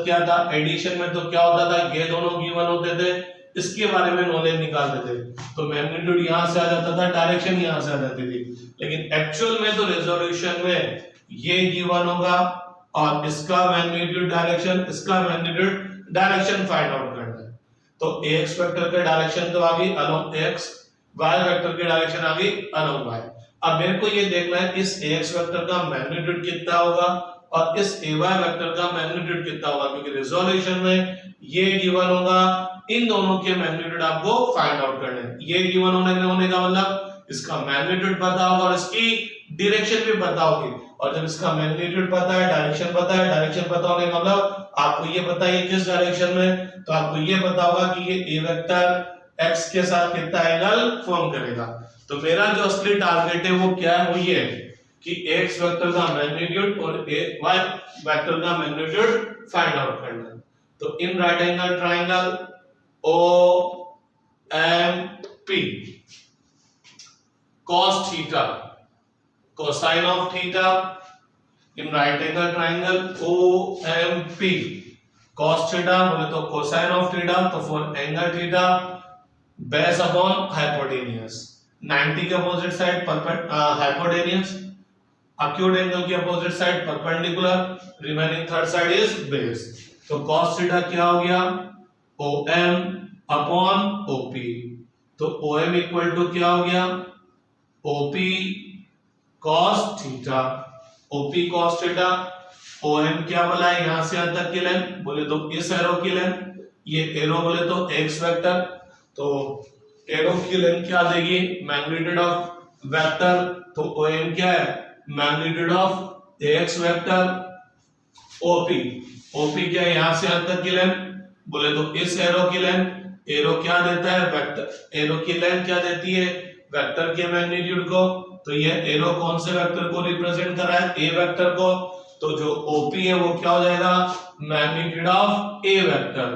क्या था, एडिशन में तो क्या होता था, ये दोनों गिवन होते थे, इसके बारे में नॉलेज निकालते थे, तो मैग्नीट्यूड यहां से आ जाता था, डायरेक्शन यहां से आ जाती थी। लेकिन एक्चुअल में तो रेजोल्यूशन में ये गिवन होगा और इसका मैग्नीट्यूड डायरेक्शन, इसका मैग्नीट्यूड डायरेक्शन फाइंड आउट करना है। तो ax वेक्टर का डायरेक्शन तो आ गई अलोंग x, y वेक्टर की डायरेक्शन आ गई अलोंग y। अब मेरे को ये देखना है इस ax वेक्टर का मैग्नीट्यूड कितना होगा और इस ay वेक्टर का मैग्नीट्यूड कितना होगा, क्योंकि रिजोल्यूशन में ये गिवन होगा, इन दोनों के मैग्नीट्यूड आपको फाइंड आउट करने हैं। ये गिवन होने का मतलब इसका मैग्नीट्यूड पता होगा और इसकी डायरेक्शन भी पता होगी, और जब इसका मैग्नीट्यूड पता है, डायरेक्शन पता है, डायरेक्शन पता होने का मतलब आपको ये पता है किस डायरेक्शन में, तो आपको ये पता होगा कि ये a वेक्टर x के साथ कितना एंगल फॉर्म करेगा। तो मेरा जो असली टारगेट है वो क्या है, वो ये है कि x वेक्टर का मैग्नीट्यूड और y वेक्टर का मैग्नीट्यूड फाइंड आउट करना है। तो इन right angle triangle OMP cos theta, cosine of theta in right angle triangle OMP cos theta बोले तो cosine of theta, तो for angle theta base upon hypotenuse, 90 के opposite side hypotenuse, acute angle के opposite side perpendicular, remaining third side is base. तो cos theta क्या हो गया OM upon OP, तो OM इक्वल टू क्या हो गया OP cos theta, OP cos theta, OM क्या बोला है यहां से यहां तक की लेंथ, बोले तो इस एरो की लेंथ, ये एरो बोले तो x वेक्टर, तो एरो की लेंथ क्या देगी मैग्नीट्यूड ऑफ वेक्टर, तो OM क्या है magnitude of ax vector, OP क्या है यहां से यहां तक की लेंथ, बोले तो इस एरो की लेंथ, एरो क्या देता है वेक्टर, एरो की लेंथ क्या देती है वेक्टर के मैग्नीट्यूड को, तो ये एरो कौन से वेक्टर को रिप्रेजेंट कर रहा है a वेक्टर को, तो जो OP है वो क्या हो जाएगा मैग्नीट्यूड ऑफ a वेक्टर।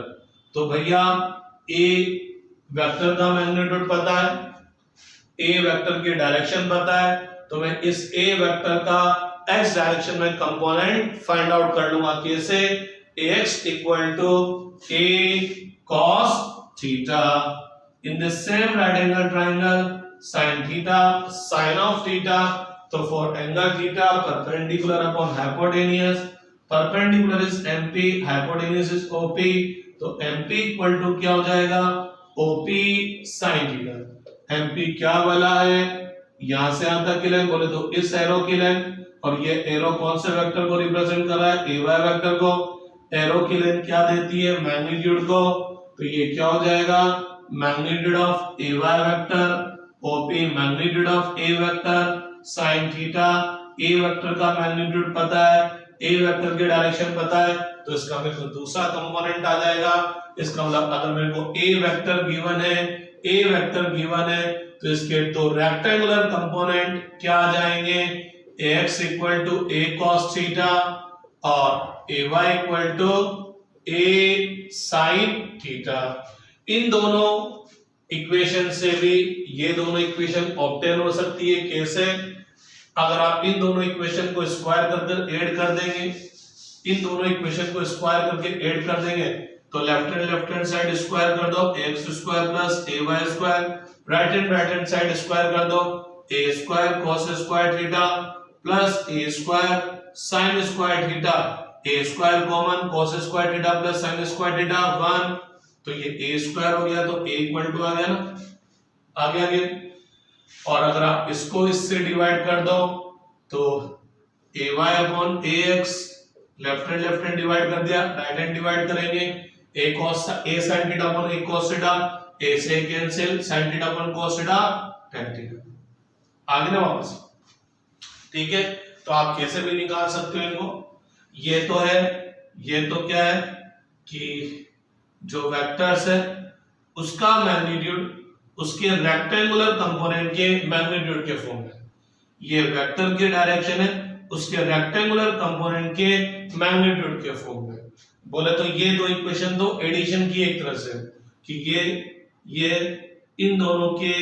तो भैया a वेक्टर का मैग्नीट्यूड पता है, a वेक्टर की डायरेक्शन पता है, तो मैं इस a वेक्टर का x डायरेक्शन में कंपोनेंट फाइंड आउट कर लूंगा, कैसे ax equal to a cos theta in the same right angle triangle sin theta sin of theta, तो for angle theta perpendicular upon hypotenuse, perpendicular is MP, hypotenuse is OP, तो MP equal to क्या हो जाएगा OP sin theta, MP क्या वाला है यहां से यहां तक की लेंथ, बोले तो इस एरो की लेंथ, और ये एरो कौन से वेक्टर को रिप्रेजेंट कर रहा है AY वेक्टर को, एरो की लेंथ क्या देती है मैग्नीट्यूड को, तो ये क्या हो जाएगा magnitude of AY vector, OP magnitude of A vector sin theta, A vector का मैग्नीट्यूड पता है, A वेक्टर की डायरेक्शन पता है, तो इसका मेरे को दूसरा कंपोनेंट आ जाएगा, इसका मतलब अगर मेरे को A वेक्टर गिवन है, A वेक्टर गिवन है, तो इसके दो रेक्टेंगुलर कंपोनेंट क्या आ जाएंगे ax equal to a cos theta और ay equal to a sin theta. इन दोनों इक्वेशन से भी ये दोनों इक्वेशन ऑब्टेन हो सकती है, कैसे, अगर आप इन दोनों इक्वेशन को स्क्वायर करके ऐड कर देंगे, इन दोनों इक्वेशन को स्क्वायर करके ऐड कर देंगे, तो लेफ्ट हैंड साइड स्क्वायर कर दो x square plus ay square, right hand side square कर दो a square cos square theta plus a square sin square theta, a square common cos square theta plus sin square theta 1, तो ये a square हो गया, तो a equal to आ गया ना, आगे आगे, और अगर आप इसको इससे डिवाइड कर दो तो ay upon ax, left hand divide कर दिया, राइट हैंड डिवाइड करेंगे a sin theta upon a cos theta, a से cancel sin theta upon cos theta tan theta, आगे ना वापस, ठीक है। तो आप कैसे भी निकाल सकते हो इनको, ये तो है, ये तो क्या है कि जो वेक्टर्स है उसका मैग्नीट्यूड उसके रेक्टेंगुलर कंपोनेंट के मैग्नीट्यूड के फॉर्म में, ये वेक्टर की डायरेक्शन है उसके रेक्टेंगुलर कंपोनेंट के मैग्नीट्यूड के फॉर्म में, बोले तो ये दो इक्वेशन तो एडिशन की एक तरह से कि ये इन दोनों के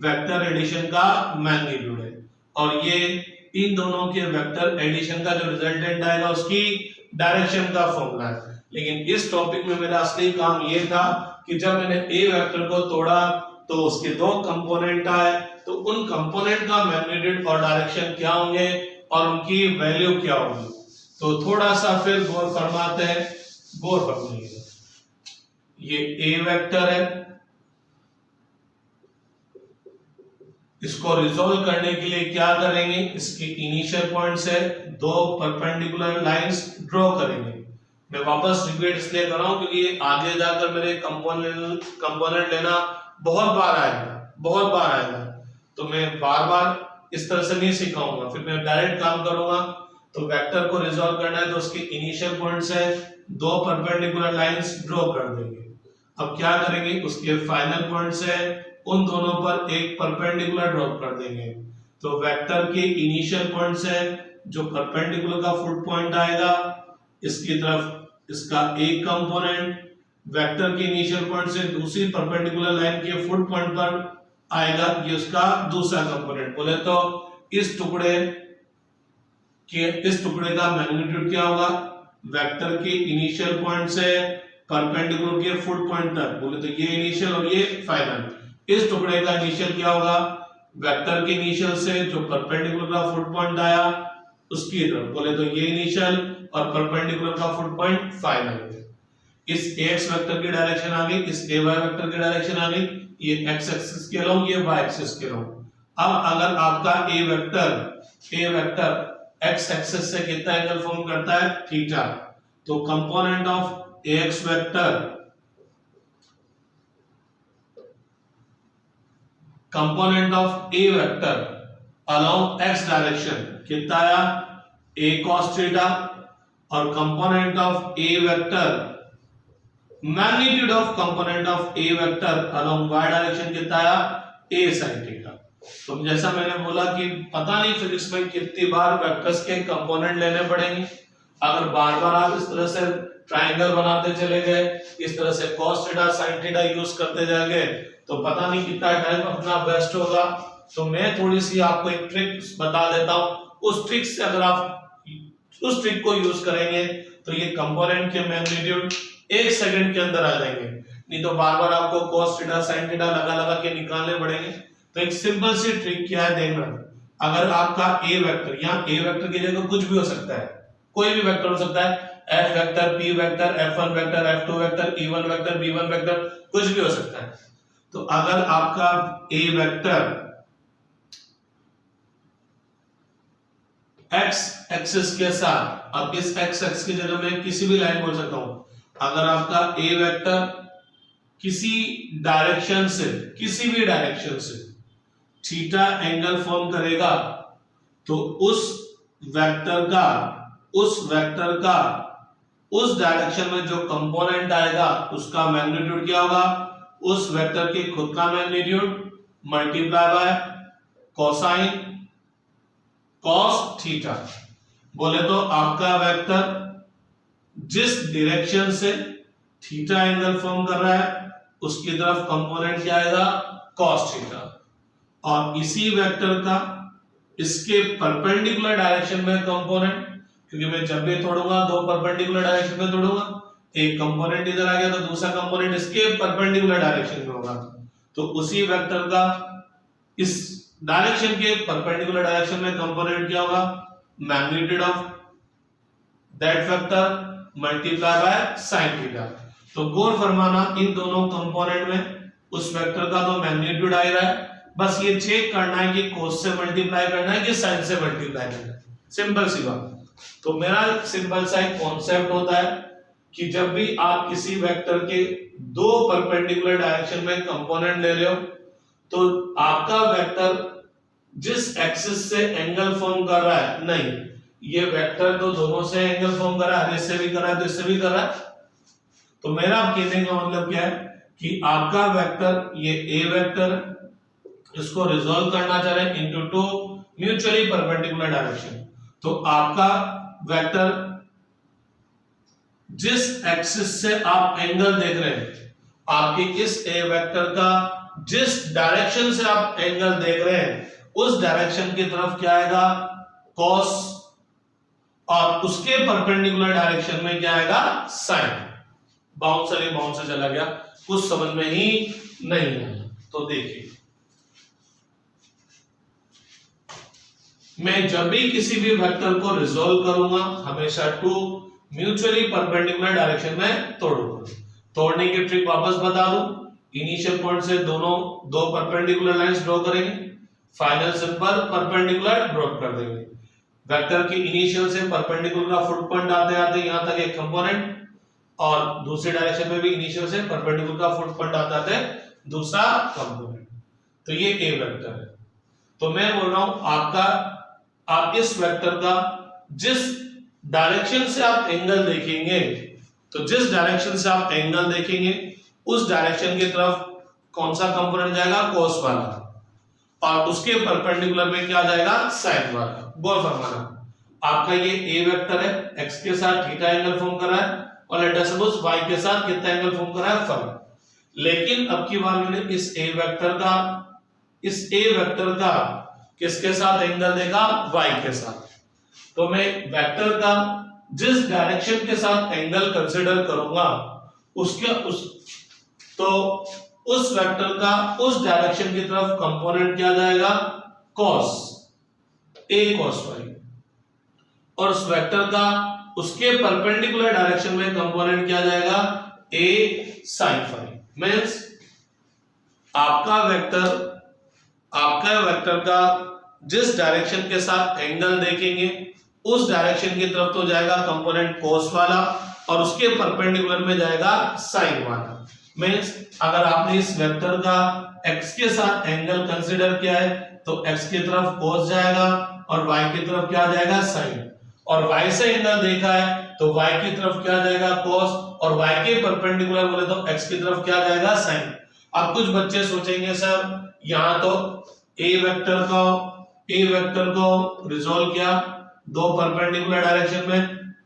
वेक्टर एडिशन का मैग्नीट्यूड है, और ये इन दोनों के वेक्टर एडिशन का जो रिजल्टेंट आएगा उसकी डायरेक्शन का फॉर्मूला है। लेकिन इस टॉपिक में मेरा असली काम ये था कि जब मैंने ए वेक्टर को तोड़ा तो उसके दो कंपोनेंट आए, तो उन कंपोनेंट का मैग्नीट्यूड और डायरेक्शन क्या होंगे और उनकी वैल्यू क्या होगी, तो थोड़ा सा फिर गौर फरमाते हैं, गौर फरमाइए। ये ए वेक्टर है, इसको रिजोल्व करने के लिए क्या करेंगे, इसके इनिशियल पॉइंट से दो परपेंडिकुलर लाइंस ड्रॉ करेंगे। मैं वापस रिपीट इसलिए कर रहा हूं क्योंकि आगे जाकर मेरे कंपोनेंट लेना बहुत बार आएगा, तो मैं बार बार इस तरह से नहीं सिखाऊंगा, फिर मैं डायरेक्ट काम करूंगा। तो वेक्टर को रिजोल्व करना है तो उसके इनिशियल पॉइंट से दो परपेंडिकुलर लाइंस ड्रॉ कर देंगे। अब क्या करेंगे, उसके फाइनल पॉइंट से उन दोनों पर एक परपेंडिकुलर ड्रॉप कर देंगे। तो वेक्टर के इनिशियल पॉइंट से जो परपेंडिकुलर का फुट पॉइंट आएगा इसकी तरफ इसका एक कंपोनेंट, वेक्टर के इनिशियल पॉइंट से दूसरी परपेंडिकुलर लाइन के फुट पॉइंट पर आएगा, ये उसका दूसरा कंपोनेंट। बोले तो इस टुकड़े का मैग्नीट्यूड क्या होगा, वेक्टर के इनिशियल पॉइंट से परपेंडिकुलर के फुट पॉइंट तक। बोले तो ये इनिशियल और ये फाइनल। इस टुकड़े का इनिशियल क्या होगा, वेक्टर के इनिशियल से जो परपेंडिकुलर का फुट पॉइंट आया उसकी तरफ। बोले तो ये इनिशियल और परपेंडिकुलर का फुट पॉइंट फाइनल। इस x वेक्टर की डायरेक्शन आ गई, इस ay वेक्टर की डायरेक्शन आ गई, ये x एक्सिस के लॉन्ग, ये y एक्सिस के लॉन्ग। अब अगर आपका a वेक्टर x एक्सिस से कितना एंगल फॉर्म करता है, थीटा, तो component of ax vector component of a vector along x direction कितना आया, a cos थीटा, और component of a vector magnitude of component of a vector along y direction कितना आया, a sin थीटा। तो जैसा मैंने बोला कि पता नहीं फिजिक्स में कितनी बार वेक्टर्स के कंपोनेंट लेने पड़ेंगे। अगर बार बार आप इस तरह से ट्रायंगल बनाते चले गए, इस तरह से cos theta sin theta use करते जाएंगे, तो पता नहीं कितना टाइम अपना वेस्ट होगा। तो मैं थोड़ी सी आपको एक ट्रिक बता देता हूं, उस ट्रिक से अगर आप उस ट्रिक को यूज करेंगे तो ये कंपोनेंट के मैग्नीट्यूड 1 सेकंड के अंदर आ जाएंगे। नहीं तो बार बार आपको cos थीटा sin थीटा लगा के निकालने पड़ेंगे। तो एक सिंपल सी ट्रिक क्या है देखना, अगर आपका a वेक्टर, यहाँ a वेक्टर की जगह कुछ भी हो सकता है, कोई भी वेक्टर हो सकता है, f vector, p vector, f1 vector, f2 vector, e1 vector, b1 vector, कुछ भी हो सकता है। तो अगर आपका a वेक्टर x एक्सिस के साथ, अब इस x एक्सिस की जगह मैं किसी भी लाइन बोल सकता हूं, अगर आपका a वेक्टर किसी भी डायरेक्शन से थीटा एंगल फॉर्म करेगा, तो उस वेक्टर का उस डायरेक्शन में जो कंपोनेंट आएगा उसका मैग्नीट्यूड क्या होगा, उस वेक्टर के खुद का magnitude multiply by cosine cos theta. बोले तो आपका वेक्टर जिस डायरेक्शन से थीटा एंगल फॉर्म कर रहा है उसकी तरफ कंपोनेंट क्या आएगा, cos थीटा, और इसी वेक्टर का इसके परपेंडिकुलर डायरेक्शन में कंपोनेंट, क्योंकि मैं जब भी तोड़ूंगा दो परपेंडिकुलर डायरेक्शन में तोड़ूंगा, एक कंपोनेंट इधर आ गया तो दूसरा कंपोनेंट इसके परपेंडिकुलर डायरेक्शन में होगा, तो उसी वेक्टर का इस डायरेक्शन के परपेंडिकुलर डायरेक्शन में कंपोनेंट क्या होगा, magnitude of that vector multiply bye sin theta. तो गौर फरमाना, इन दोनों कंपोनेंट में उस वेक्टर का तो मैग्नीट्यूड आ रहा है, बस ये चेक करना है कि cos से मल्टीप्लाई करना है कि sin से मल्टीप्लाई करना है, सिंपल सी बात। तो मेरा सिंपल सा एक कॉन्सेप्ट होता है कि जब भी आप किसी वेक्टर के दो परपेंडिकुलर डायरेक्शन में कंपोनेंट ले रहे हो, तो आपका वेक्टर जिस एक्सिस से एंगल फॉर्म कर रहा है, नहीं, ये वेक्टर तो दोनों से एंगल फॉर्म कर रहा है, इससे भी कर रहा है तो इससे भी कर रहा है। तो मेरा कहने का मतलब क्या है कि आपका वेक्टर ये a वेक्टर, इसको रिजॉल्व करना चाह रहे हैं into two mutually perpendicular direction. तो आपका वेक्टर जिस एक्सिस से आप एंगल देख रहे हैं, आपके इस a वेक्टर का जिस डायरेक्शन से आप एंगल देख रहे हैं उस डायरेक्शन की तरफ क्या आएगा, cos, और उसके परपेंडिकुलर डायरेक्शन में क्या आएगा, sin। बाउंड से चला गया, कुछ समझ में ही नहीं आया। तो देखिए, मैं जब भी किसी भी वेक्टर को रिजॉल्व करूंगा हमेशा टू म्यूचुअली परपेंडिकुलर डायरेक्शन में तोड़ूंगा। तोड़ने की ट्रिक वापस बता दूं, इनिशियल पॉइंट से दो परपेंडिकुलर लाइंस ड्रॉ करेंगे, फाइनल सिंपल परपेंडिकुलर ड्रॉ कर देंगे। वेक्टर की इनिशियल से परपेंडिकुलर का फुट पॉइंट आते आते यहां तक एक कंपोनेंट, और दूसरे डायरेक्शन में भी इनिशियल से परपेंडिकुलर का फुट पॉइंट आते आते दूसरा कंपोनेंट। तो ये a वेक्टर है। तो मैं बोल रहा हूं आप इस वेक्टर का जिस डायरेक्शन से आप एंगल देखेंगे, तो जिस डायरेक्शन से आप एंगल देखेंगे उस डायरेक्शन की तरफ कौन सा कंपोनेंट जाएगा, cos वाला, और उसके परपेंडिकुलर में क्या जाएगा, sin वाला। गौर फरमाना, आपका ये a वेक्टर है, x के साथ थीटा एंगल फॉर्म कर रहा है, और लेट अस सपोज y के साथ कितना एंगल फॉर्म कर रहा है फाई। लेकिन अब की बार मैंने इस a वेक्टर का किसके साथ एंगल देखा, y के साथ। तो मैं वेक्टर का जिस डायरेक्शन के साथ एंगल कंसीडर करूंगा उस वेक्टर का उस डायरेक्शन की तरफ कंपोनेंट क्या जाएगा, cos a cos y, और उस वेक्टर का उसके परपेंडिकुलर डायरेक्शन में कंपोनेंट क्या जाएगा, a sin phi। मींस आपका वेक्टर का जिस डायरेक्शन के साथ एंगल देखेंगे उस डायरेक्शन की तरफ तो जाएगा कंपोनेंट cos वाला और उसके परपेंडिकुलर में जाएगा sin वाला। मींस अगर आपने इस वेक्टर का x के साथ एंगल कंसीडर किया है तो x की तरफ cos जाएगा और y की तरफ क्या जाएगा, sin, और y से एंगल देखा है तो y की तरफ क्या जाएगा, cos, और y के परपेंडिकुलर बोले तो x की तरफ क्या जाएगा, sin। अब कुछ बच्चे सोचेंगे सर यहां तो a वेक्टर को रिजॉल्व किया दो परपेंडिकुलर डायरेक्शन में,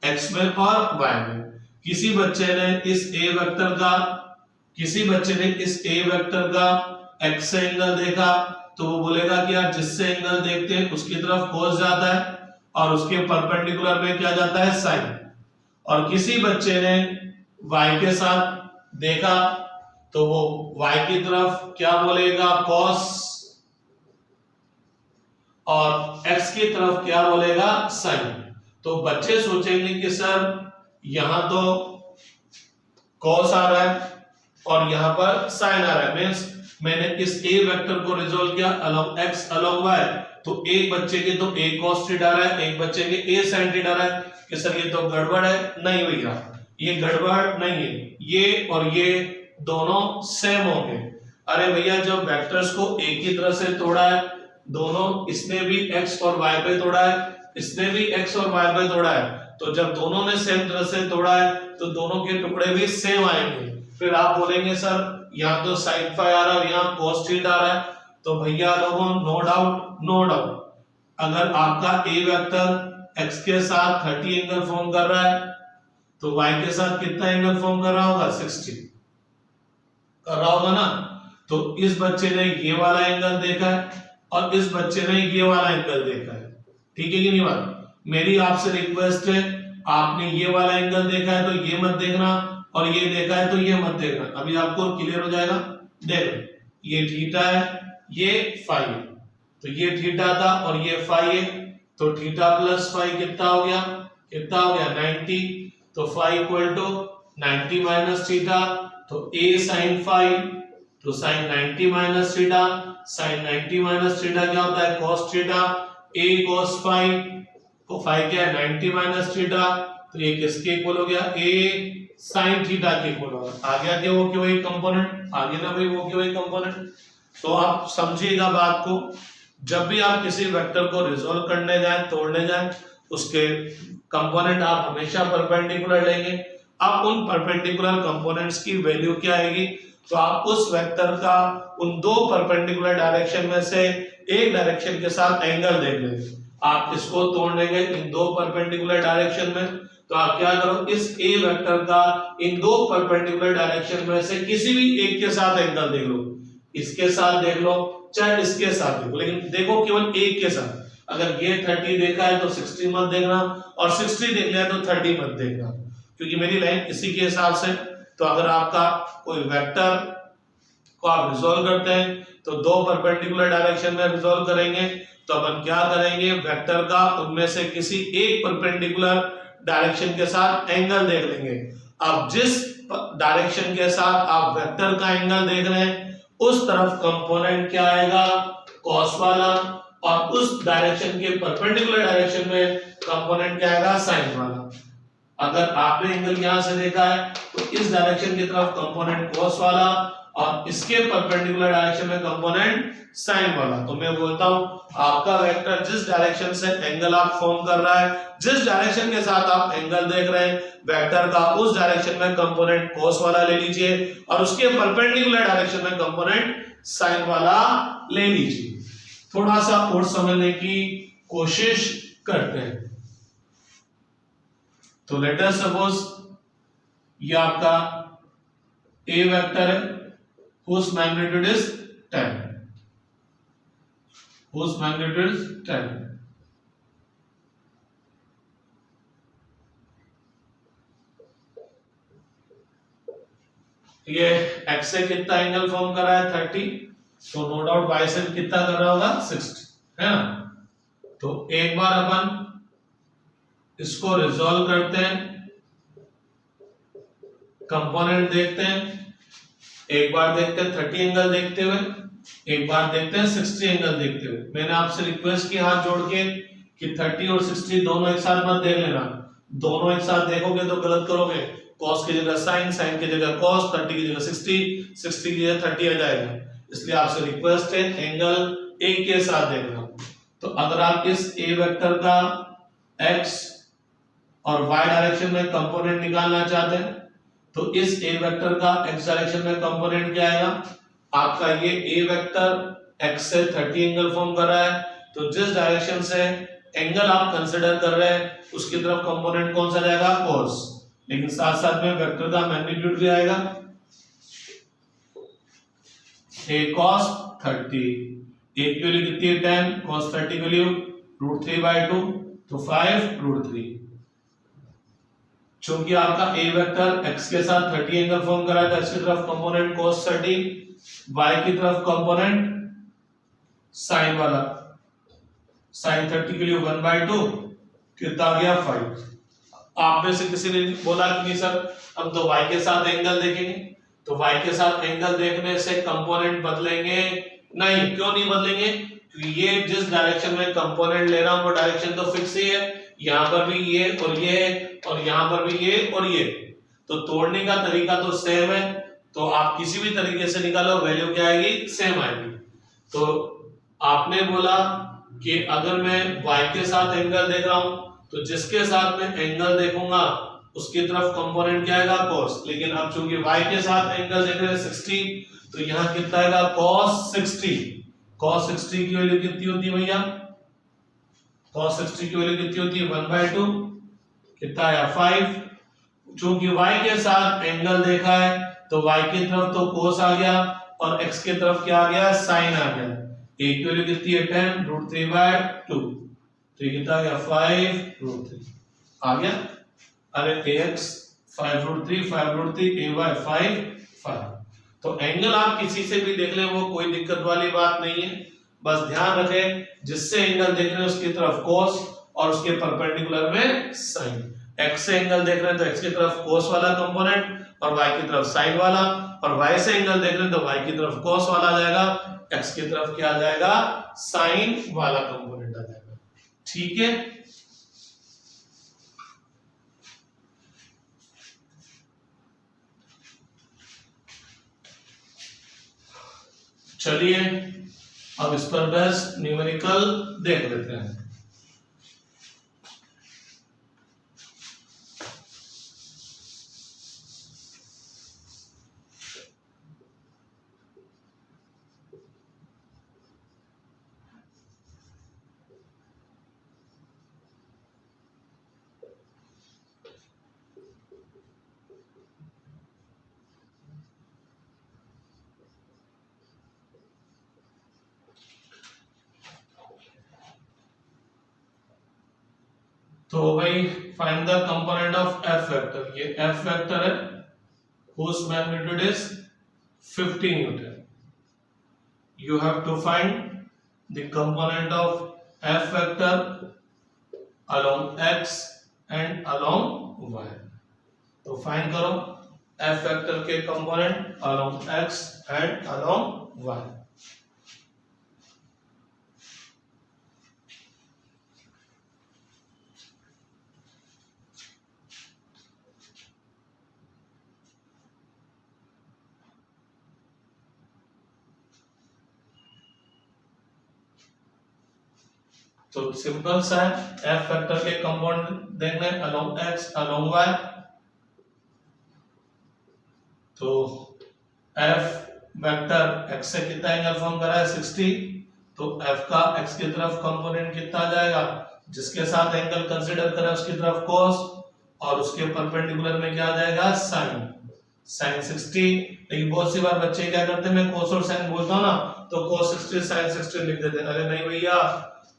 x में और y में। किसी बच्चे ने इस a वेक्टर का x से एंगल देखा तो वो बोलेगा कि यार जिससे एंगल देखते हैं उसकी तरफ cos जाता है और उसके परपेंडिकुलर में क्या जाता है, sin। और किसी बच्चे ने y के साथ देखा तो वो y की तरफ क्या बोलेगा, cos, और x की तरफ क्या बोलेगा, sin। तो बच्चे सोचेंगे कि सर यहां तो cos आ रहा है और यहां पर sin आ रहा है। मींस मैंने इस a वेक्टर को रिजॉल्व किया अलोंग x अलोंग y, तो एक बच्चे के तो a cos थीटा आ रहा है, एक बच्चे के a sin थीटा आ रहा है कि सर ये तो गड़बड़ है। नहीं भैया, ये गड़बड़ नहीं है, ये और ये दोनों सेम होंगे। अरे भैया जब वेक्टर्स को एक ही तरह से तोड़ा है, दोनों, इसने भी x और y पे तोड़ा है, इसने भी x और y पे तोड़ा है, तो जब दोनों ने सेम तरह से तोड़ा है तो दोनों के टुकड़े भी सेम आएंगे। फिर आप बोलेंगे सर यहाँ तो sin phi आ रहा है और यहाँ cos थीटा आ रहा है। तो भैया लोगों नो डाउट अगर आपका a वेक्टर x के साथ 30 एंगल फॉर्म कर रहा है तो y के साथ कितना एंगल फॉर्म कर रहा होगा, 60 कर रहा होगा ना। तो इस बच्चे ने ये वाला एंगल देखा है और इस बच्चे ने ये वाला एंगल देखा है, ठीक है कि नहीं बात। मेरी आपसे रिक्वेस्ट है, आपने ये वाला एंगल देखा है तो ये मत देखना और ये देखा है तो ये मत देखना। अभी आपको क्लियर हो जाएगा। देखो ये थीटा है, ये फाई है, तो ये थीटा था और ये फाई है, तो थीटा प्लस फाई कितना हो गया, 90। तो phi equal to 90 minus theta, तो a sin फाई, तो sin 90 minus theta, sin 90 minus theta क्या होता है, cos theta. a cos phi, तो फाई क्या है 90 माइनस थीटा, तो ये किसके इक्वल हो गया, a sin थीटा के इक्वल होगा। आ गया क्या वो कि वही कंपोनेंट, आ गया ना भाई वो कि वही कंपोनेंट। तो आप समझिएगा बात को, जब भी आप किसी वेक्टर को रिजॉल्व करने जाएं, तोड़ने जाएं, उसके कंपोनेंट आप हमेशा परपेंडिकुलर लेंगे। अब उन परपेंडिकुलर कंपोनेंट्स की वैल्यू क्या आएगी, तो आप उस वेक्टर का उन दो परपेंडिकुलर डायरेक्शन में से एक डायरेक्शन के साथ एंगल देख लेंगे। आप इसको तोड़ लेंगे इन दो परपेंडिकुलर डायरेक्शन में, तो आप क्या करो, इस a वेक्टर का इन दो परपेंडिकुलर डायरेक्शन में से किसी भी एक के साथ एंगल देख लो, इसके साथ देख लो चाहे इसके साथ देखो, लेकिन देखो केवल एक के साथ। अगर ये 30 देखा है तो 60 मत देखना और 60 देख लिया तो 30 मत देखना, क्योंकि मेरी लाइन इसी के हिसाब से। तो अगर आपका कोई वेक्टर को आप रिजॉल्व करते हैं तो दो परपेंडिकुलर डायरेक्शन में रिजॉल्व करेंगे, तो अपन क्या करेंगे, वेक्टर का उनमें से किसी एक परपेंडिकुलर डायरेक्शन के साथ एंगल देख लेंगे। अब जिस डायरेक्शन के साथ आप वेक्टर का एंगल देख रहे हैं उस तरफ कंपोनेंट क्या आएगा, cos वाला, और उस डायरेक्शन के परपेंडिकुलर डायरेक्शन में कंपोनेंट क्या आएगा, sin वाला। अगर आपने एंगल यहां से देखा है तो इस डायरेक्शन की तरफ कंपोनेंट cos वाला और इसके परपेंडिकुलर डायरेक्शन में कंपोनेंट sin वाला। तो मैं बोलता हूं आपका वेक्टर जिस डायरेक्शन से एंगल आप फॉर्म कर रहा है, जिस डायरेक्शन के साथ आप एंगल देख रहे हैं, वेक्टर का उस डायरेक्शन में कंपोनेंट cos वाला ले लीजिए और उसके परपेंडिकुलर डायरेक्शन में कंपोनेंट sin वाला ले लीजिए। थोड़ा सा और समझने की कोशिश करते हैं। तो लेट अस सपोज ये आपका ए वेक्टर है whose magnitude is 10, whose magnitude is 10. ये x से कितना एंगल फॉर्म कर रहा है 30, तो नो डाउट y से कितना कर रहा होगा 60, है ना। तो एक बार अपन इसको रिजॉल्व करते हैं, कंपोनेंट देखते हैं, एक बार देखते हैं 30 एंगल देखते हुए, एक बार देखते हैं 60 एंगल देखते हुए। मैंने आपसे रिक्वेस्ट की हाथ जोड़ के कि 30 और 60 दोनों एक साथ मत देख लेना, दोनों एक साथ देखोगे तो गलत करोगे। कॉस की जगह साइन, साइन की जगह कॉस, 30 की जगह 60, 60 की जगह 30 आ जाएगा। इसलिए आपसे रिक्वेस्ट है एंगल एक के साथ देखना। तो अगर आप इस ए वेक्टर का x और y डायरेक्शन में कंपोनेंट निकालना चाहते हैं तो इस ए वेक्टर का x डायरेक्शन में कंपोनेंट क्या आएगा, आपका ये ए वेक्टर x से 30 एंगल फॉर्म कर रहा है, तो जिस डायरेक्शन से एंगल आप कंसीडर कर रहे हैं उसकी तरफ कंपोनेंट कौन सा जाएगा, cos। लेकिन साथ साथ में वेक्टर का मैग्नीट्यूड भी आएगा, a cos 30, a की वैल्यू कितनी है 10, cos 30 की वैल्यू √3/2, तो 5√3। चूंकि आपका a वेक्टर x के साथ 30 एंगल फॉर्म कर रहा है तो x की तरफ कंपोनेंट cos 30, y की तरफ कंपोनेंट sin वाला, sin 30 के लिए 1/2, कितना आ गया 5। आप में से किसी ने बोला कि नहीं सर हम तो y के साथ एंगल देखेंगे, तो y के साथ एंगल देखने से कंपोनेंट बदलेंगे नहीं। क्यों नहीं बदलेंगे, क्योंकि ये जिस डायरेक्शन में कंपोनेंट ले रहा हूं वो डायरेक्शन तो फिक्स ही है, यहाँ पर भी ये और ये और यहाँ पर भी ये और ये, तो तोड़ने का तरीका तो सेम है, तो आप किसी भी तरीके से निकालो वैल्यू क्या आएगी, सेम आएगी। तो आपने बोला कि अगर मैं y के साथ एंगल देख रहा हूं तो जिसके साथ मैं एंगल देखूंगा उसकी तरफ कंपोनेंट क्या आएगा, cos। लेकिन अब चूंकि y के साथ एंगल देख रहे हैं 60, तो यहाँ कितना आएगा cos 60। cos 60 की वैल्यू कितनी होती है भैया, cos 60 की वैल्यू कितनी होती है 1/2, कितना आया 5। चूंकि y के साथ एंगल देखा है तो y की तरफ तो cos आ गया और x की तरफ क्या आ गया, sin आ गया। a की वैल्यू कितनी है 10 √3/2, तो ये कितना आ गया 5√3 आ गया। अरे ax 5√3, 5√3, ay 5। तो एंगल आप किसी से भी देख लें वो कोई दिक्कत वाली बात नहीं है, बस ध्यान रखें जिससे एंगल देख रहे हैं उसकी तरफ cos और उसके परपेंडिकुलर में sin। x से एंगल देख रहे हैं तो x की तरफ cos वाला कंपोनेंट और y की तरफ sin वाला, और y से एंगल देख रहे हैं तो y की तरफ cos वाला आ जाएगा, x की तरफ क्या आ जाएगा, sin वाला कंपोनेंट आ जाएगा। ठीक है, चलिए अब इस पर बस न्यूमेरिकल देख लेते हैं। तो भाई find the component of f vector, ये f वेक्टर है whose magnitude is 50 Newton. You have to find the component of f vector along x and along y। तो फाइंड करो f वेक्टर के component along x and along y। तो simple सा है, f vector के component देखना है along x along y। तो f वेक्टर x से कितना एंगल फॉर्म कर रहा है 60, तो f का x की तरफ कंपोनेंट कितना आ जाएगा, जिसके साथ एंगल कंसीडर करें उसकी तरफ cos, और उसके परपेंडिकुलर में क्या आ जाएगा sin 60। लेकिन बहुत सी बार बच्चे क्या करते हैं, मैं cos और sin बोलता हूं ना तो cos 60 sin 60 लिख देते हैं। अरे नहीं भैया,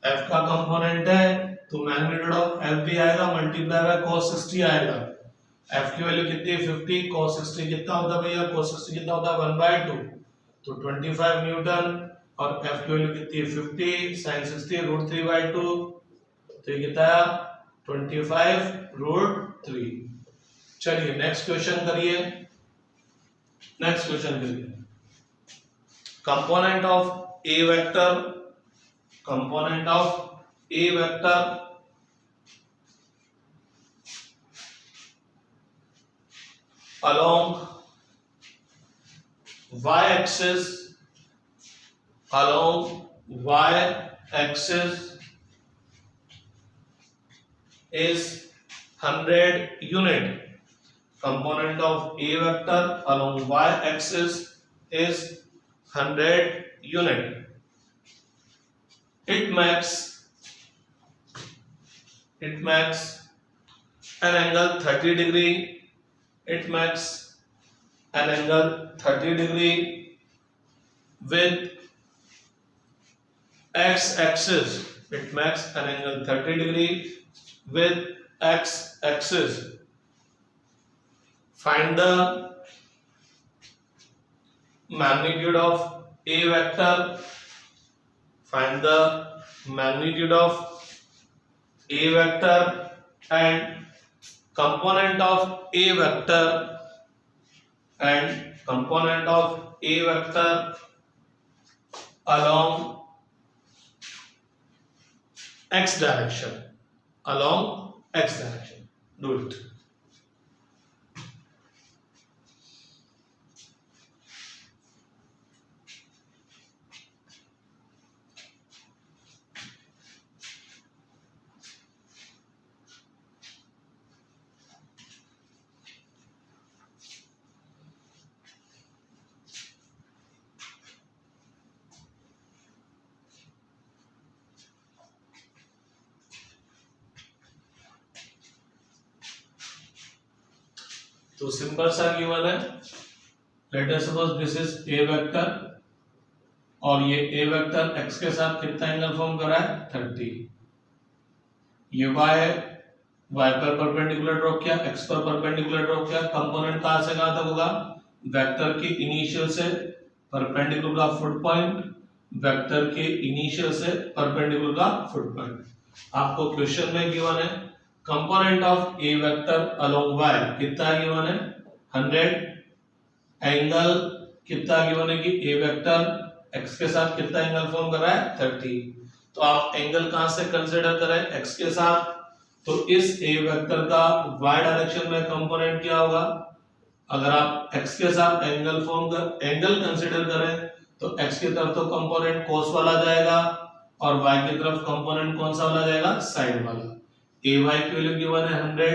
f का कंपोनेंट है तो मैग्नीट्यूड ऑफ f भी आएगा मल्टीप्लाई बाय cos 60 आएगा। f की वैल्यू कितनी है 50, cos 60 कितना होता है भैया, cos 60 कितना होता है 1/2 तो 25 न्यूटन, और f की वैल्यू कितनी है 50, sin 60 √3/2 तो ये कितना है 25 √3। चलिए नेक्स्ट क्वेश्चन करिए। Component of A vector along y axis is 100 unit. Component of A vector along y axis is 100 unit. It makes an angle 30 degree. It makes an angle 30 degree with x axis. It makes an angle 30 degree with x axis. Find the magnitude of A vector. Find the magnitude of A vector and component of A vector along x direction. Do it. तो simple सा given है, let us suppose this is a vector और ये ए vector x के साथ कितना angle form कर रहा है 30। ये y पर परपेंडिकुलर ड्रॉ किया, x पर परपेंडिकुलर ड्रॉ किया। कंपोनेंट कहां से कहां तक होगा, वेक्टर के इनिशियल से परपेंडिकुलर का फुट पॉइंट, वेक्टर के इनिशियल से परपेंडिकुलर का फुट पॉइंट। आपको क्वेश्चन में गिवन है component of A vector along y कितना गिवन है 100, एंगल कितना गिवन है कि ए वेक्टर x के साथ कितना एंगल फॉर्म कर रहा है 30। तो आप एंगल कहां से कंसीडर करें x के साथ, तो इस ए वेक्टर का y डायरेक्शन में कंपोनेंट क्या होगा। अगर आप x के साथ एंगल कंसीडर करें तो x की तरफ तो कंपोनेंट cos वाला जाएगा और y की तरफ कंपोनेंट कौन सा वाला जाएगा sin वाला। ay की वैल्यू गिवन है 100,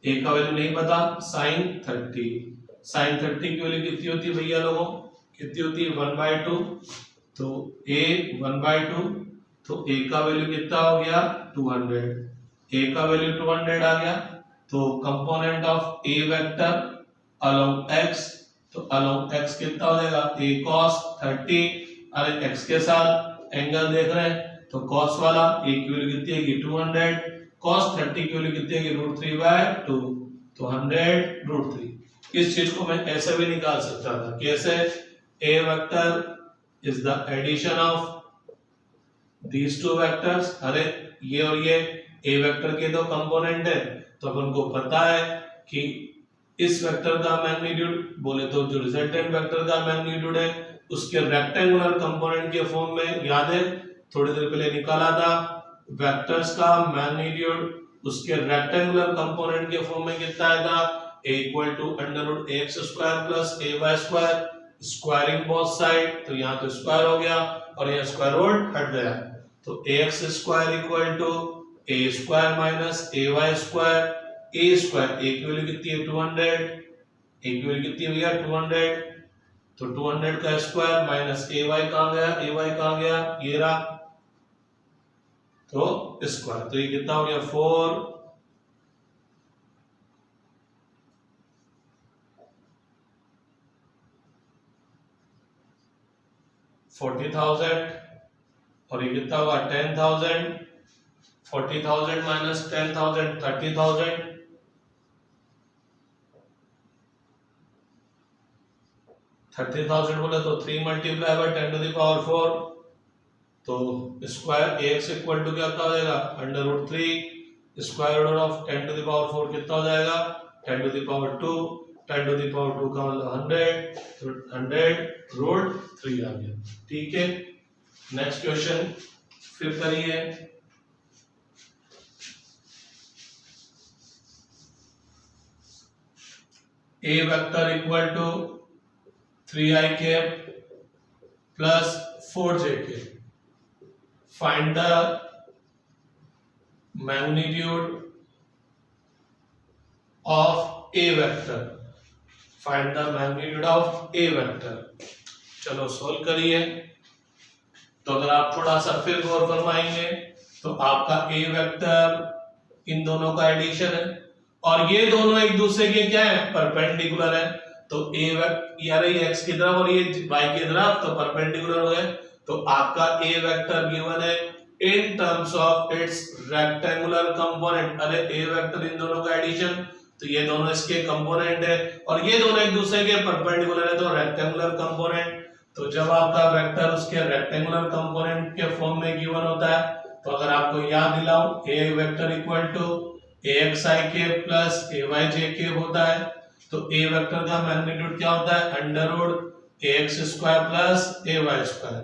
a का वैल्यू नहीं पता sin 30 की वैल्यू कितनी होती है भैया लोगों, कितनी होती है 1/2, तो a 1/2, तो a का वैल्यू कितना हो गया 200, a का वैल्यू 200 आ गया। तो component of a vector along x, तो अलोंग x कितना हो जाएगा a cos 30, अरे x के साथ एंगल देख रहे हैं तो cos वाला a की वैल्यू कितनी है 200, cos 30 की वैल्यू कितनी है √3/2, तो 100√3। इस चीज को मैं ऐसे भी निकाल सकता था, कैसे, a vector is the addition of these two vectors. अरे ये और ये a वेक्टर के दो कंपोनेंट है, तो अपन को पता है कि इस वेक्टर का मैग्नीट्यूड बोले तो जो रिजल्टेंट वेक्टर का मैग्नीट्यूड है उसके रेक्टेंगुलर कंपोनेंट के फॉर्म में, याद है थोड़ी देर पहले निकाला था, वेक्टर्स का मैग्नीट्यूड उसके रेक्टेंगुलर कंपोनेंट के फॉर्म में कितना आएगा a = √ax² + ay², squaring both side, तो यहाँ तो स्क्वायर हो गया और यहाँ स्क्वायर रूट हट गया, तो ax² = a² - ay², a² a की वैल्यू कितनी है 200, a की वैल्यू कितनी है भैया 200, तो 200 का स्क्वायर माइनस ay कहां गया, ay कहां गया ये रहा, तो स्क्वायर, तो ये कितना हो गया 4 40,000 और ये कितना होगा 10,000, 40,000 माइनस 10,000 30,000, 30,000 बोले तो 3 multiply by 10 to the power 4, तो स्क्वायर एक्स इक्वल टू क्या हो जाएगा under root 3 square root of 10 to the power 4 कितना हो जाएगा 10 to the power 2, 10 to the power 2 का मतलब 100, तो 100 रूट 3 आ गया। ठीक है, नेक्स्ट क्वेश्चन फिर करिए। A vector equal to 3i cap plus 4j cap, find the magnitude of a vector, find the magnitude of a vector। चलो सोल्व करिए। तो अगर आप थोड़ा सा फिर गौर फरमाएंगे तो आपका a वेक्टर इन दोनों का एडिशन है और ये दोनों एक दूसरे के क्या है परपेंडिकुलर है, तो a वेक्टर यार ये x की तरफ और ये y की तरफ तो परपेंडिकुलर हो गए, तो आपका a वेक्टर गिवन है in terms of its rectangular component. अरे a वेक्टर इन दोनों का एडिशन, तो ये दोनों इसके कंपोनेंट है और ये दोनों एक दूसरे के परपेंडिकुलर है, तो रेक्टेंगुलर कंपोनेंट। तो जब आपका वेक्टर उसके रेक्टेंगुलर कंपोनेंट के फॉर्म में गिवन होता है, तो अगर आपको याद दिलाऊं a vector equal to axi के प्लस ayj के होता है, तो a वेक्टर का मैग्नीट्यूड क्या होता है under root ax square plus ay square,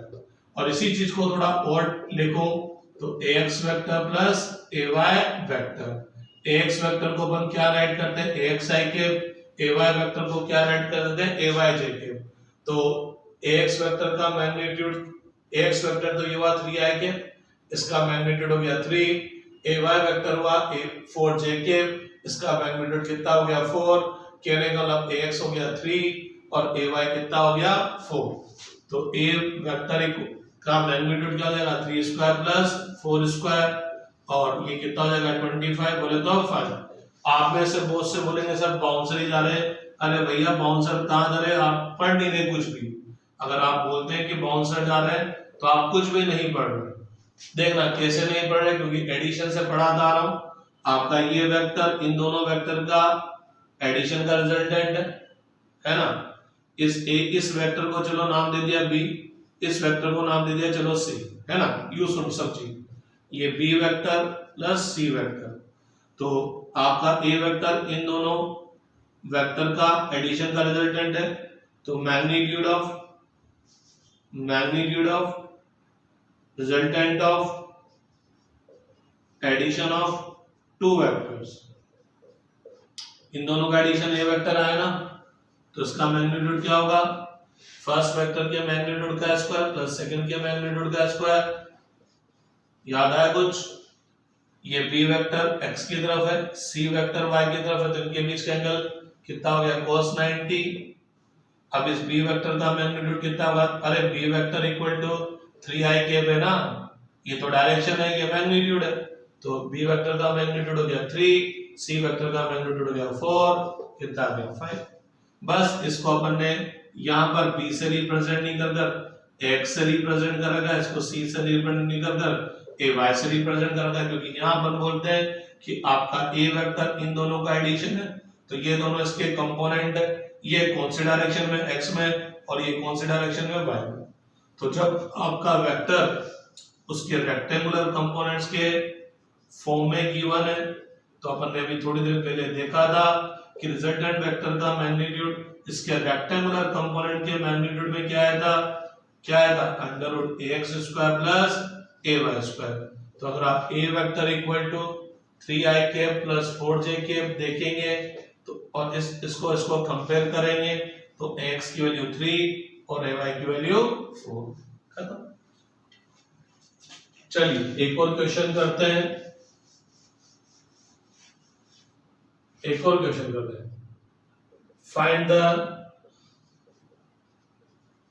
और इसी चीज को थोड़ा और लिखो तो ax vector plus ay vector, ax vector को अपन क्या राइट करते हैं axi के, ay वेक्टर को क्या राइट करते हैं ayj के, तो ax वेक्टर का मैग्नीट्यूड ax वेक्टर तो ये हुआ 3i के, इसका मैग्नीट्यूड हो गया 3, ay वेक्टर हुआ 4j के, इसका मैग्नीट्यूड कितना हो गया 4, कहने का मतलब ax हो गया 3 और ay कितना हो गया 4, तो a वेक्टर का मैग्नीट्यूड क्या हो जाएगा 3 स्क्वायर प्लस 4 स्क्वायर और ये कितना हो जाएगा 25 बोले तो 5। आप में से बहुत से बोलेंगे सर बाउंसर ही जा रहे, अरे भैया बाउंसर कहाँ जा रहे, आप पढ़ नहीं रहे कुछ भी। अगर आप बोलते हैं कि बाउंसर जा रहे हैं तो आप कुछ भी नहीं पढ़ रहे। देखना कैसे नहीं पढ़ रहे, क्योंकि एडिशन से पढ़ाता आ रहा हूं। आपका ये वेक्टर इन दोनों वेक्टर का एडिशन का रिजल्टेंट है ना। इस वेक्टर को चलो नाम दे दिया बी, इस वेक्टर को नाम दे दिया चलो सी, है ना। यू सुन सब चीज, ये B vector plus C vector, तो आपका ए वेक्टर इन दोनों वेक्टर का एडिशन का रिजल्टेंट है, तो magnitude of resultant of addition of two vectors, इन दोनों का एडिशन ए वेक्टर आया ना, तो इसका मैग्नीट्यूड क्या होगा फर्स्ट वेक्टर के मैग्नीट्यूड का स्क्वायर प्लस सेकंड के मैग्नीट्यूड का स्क्वायर। याद आया कुछ? ये बी वेक्टर x की तरफ है, सी वेक्टर y की तरफ है, तो इनके बीच का एंगल कितना हो गया cos 90। अब इस बी वेक्टर का मैग्नीट्यूड कितना होगा, अरे B vector equal to 3i cap है ना, ये तो डायरेक्शन है, ये मैग्नीट्यूड है, तो बी वेक्टर का मैग्नीट्यूड हो गया 3, सी वेक्टर का मैग्नीट्यूड हो गया 4, कितना आ गया 5। बस इसको अपन ने यहाँ पर b से रिप्रेजेंट नहीं कर x से रिप्रेजेंट कर रखा है, इसको c से रिप्रेजेंट नहीं कर y से रिप्रेजेंट कर रखा है, क्योंकि यहाँ अपन बोलते हैं कि आपका a वेक्टर इन दोनों का एडिशन है, तो ये दोनों इसके कंपोनेंट है, ये कौन से डायरेक्शन में x में और ये कौन से डायरेक्शन में y में। तो जब आपका वेक्टर उसके रेक्टेंगुलर कंपोनेंट्स के फॉर्म में गिवन है, तो अपन ने अभी थोड़ी देर पहले देखा था कि रिजल्टेंट वेक्टर का मैग्नीट्यूड इसके रेक्टेंगुलर कंपोनेंट के मैग्नीट्यूड में क्या आया था under root ax square plus ay square. तो अगर आप a vector equal to 3i cap plus 4j cap देखेंगे तो और इसको कंपेयर करेंगे तो x की वैल्यू 3 और ay की वैल्यू 4, खत्म। चलिए एक और क्वेश्चन करते हैं, फाइंड द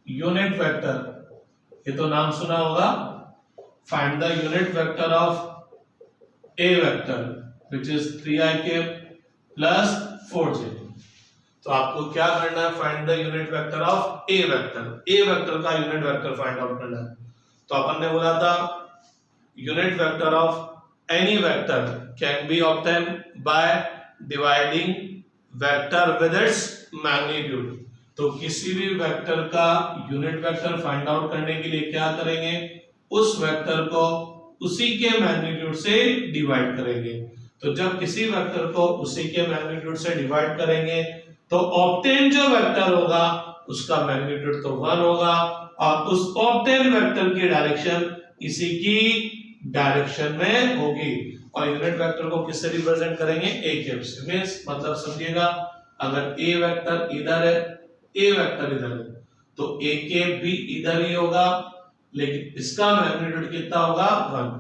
यूनिट वेक्टर, ये तो नाम सुना होगा, find the unit vector of A vector which is 3i cap plus 4j। तो आपको क्या करना है, find the unit vector of A vector. A vector का यूनिट वेक्टर फाइंड आउट करना है। तो अपन ने बोला था unit vector of any vector can be obtain by dividing vector with its magnitude. तो किसी भी वेक्टर का यूनिट वेक्टर फाइंड आउट करने के लिए क्या करेंगे, उस वेक्टर को उसी के मैग्नीट्यूड से डिवाइड करेंगे। तो जब किसी वेक्टर को उसी के मैग्नीट्यूड से डिवाइड करेंगे तो ऑब्टेन जो वेक्टर होगा उसका मैग्नीट्यूड तो 1 होगा और उस ऑब्टेन वेक्टर की डायरेक्शन इसी की डायरेक्शन में होगी। और यूनिट वेक्टर को किससे रिप्रेजेंट करेंगे, ए कैप से। मींस मतलब समझिएगा, अगर ए वेक्टर इधर है, ए वेक्टर इधर है, तो ए कैप भी इधर ही होगा, लेकिन इसका मैग्नीट्यूड कितना होगा, 1।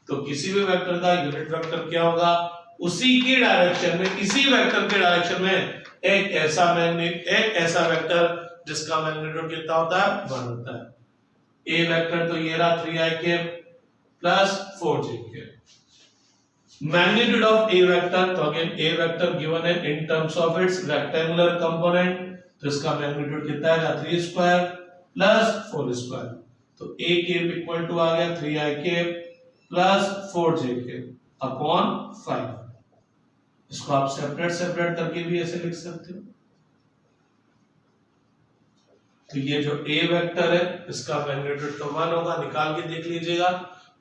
तो किसी भी वेक्टर का यूनिट वेक्टर क्या होगा, उसी की डायरेक्शन में, इसी वेक्टर के डायरेक्शन में एक ऐसा वेक्टर जिसका मैग्नीट्यूड कितना होता है, 1 होता है। ए वेक्टर तो ये रहा 3i plus 4j। Magnitude of A vector, तो अगेन ए वेक्टर गिवन है in terms of its rectangular component, तो इसका मैग्नीट्यूड कितना आएगा, 3 स्क्वायर प्लस 4 स्क्वायर। तो ए कैप इक्वल टू आ गया 3i cap plus 4j upon 5। इसको आप सेपरेट करके भी ऐसे लिख सकते हो। तो ये जो ए वेक्टर है इसका मैग्नीट्यूड तो 1 होगा, निकाल के देख लीजिएगा,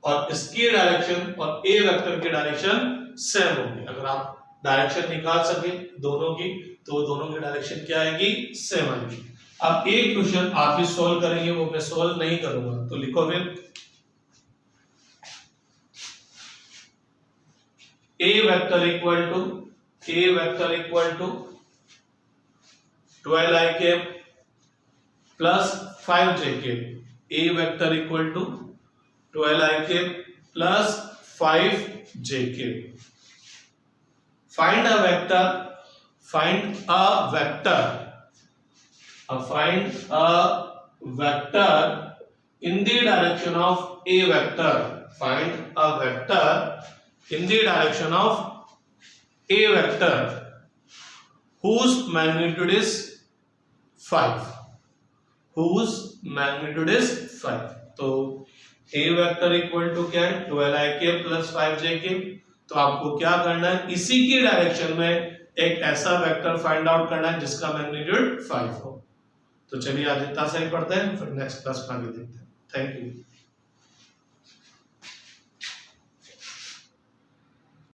और इसकी डायरेक्शन और ए वेक्टर की डायरेक्शन सेम होगी। अगर आप डायरेक्शन निकाल सके दोनों की, तो दोनों की डायरेक्शन क्या आएगी, सेम आएगी। अब एक क्वेश्चन आप ही सॉल्व करेंगे, वो मैं सॉल्व नहीं करूंगा, तो लिखो फिर A vector equal to 12i cap plus 5j cap. A vector equal to 12i cap plus 5j cap. Find a vector in the direction of a vector. Find a vector in the direction of a vector whose magnitude is 5. तो a vector equal to क्या है, 12i cap plus 5j cap. तो आपको क्या करना है, इसी की डायरेक्शन में एक ऐसा वेक्टर फाइंड आउट करना है जिसका मैग्नीट्यूड 5 हो। तो चलिए आज इतना सही पढ़ते हैं, फिर नेक्स्ट क्लास में आगे देखते हैं। Thank you.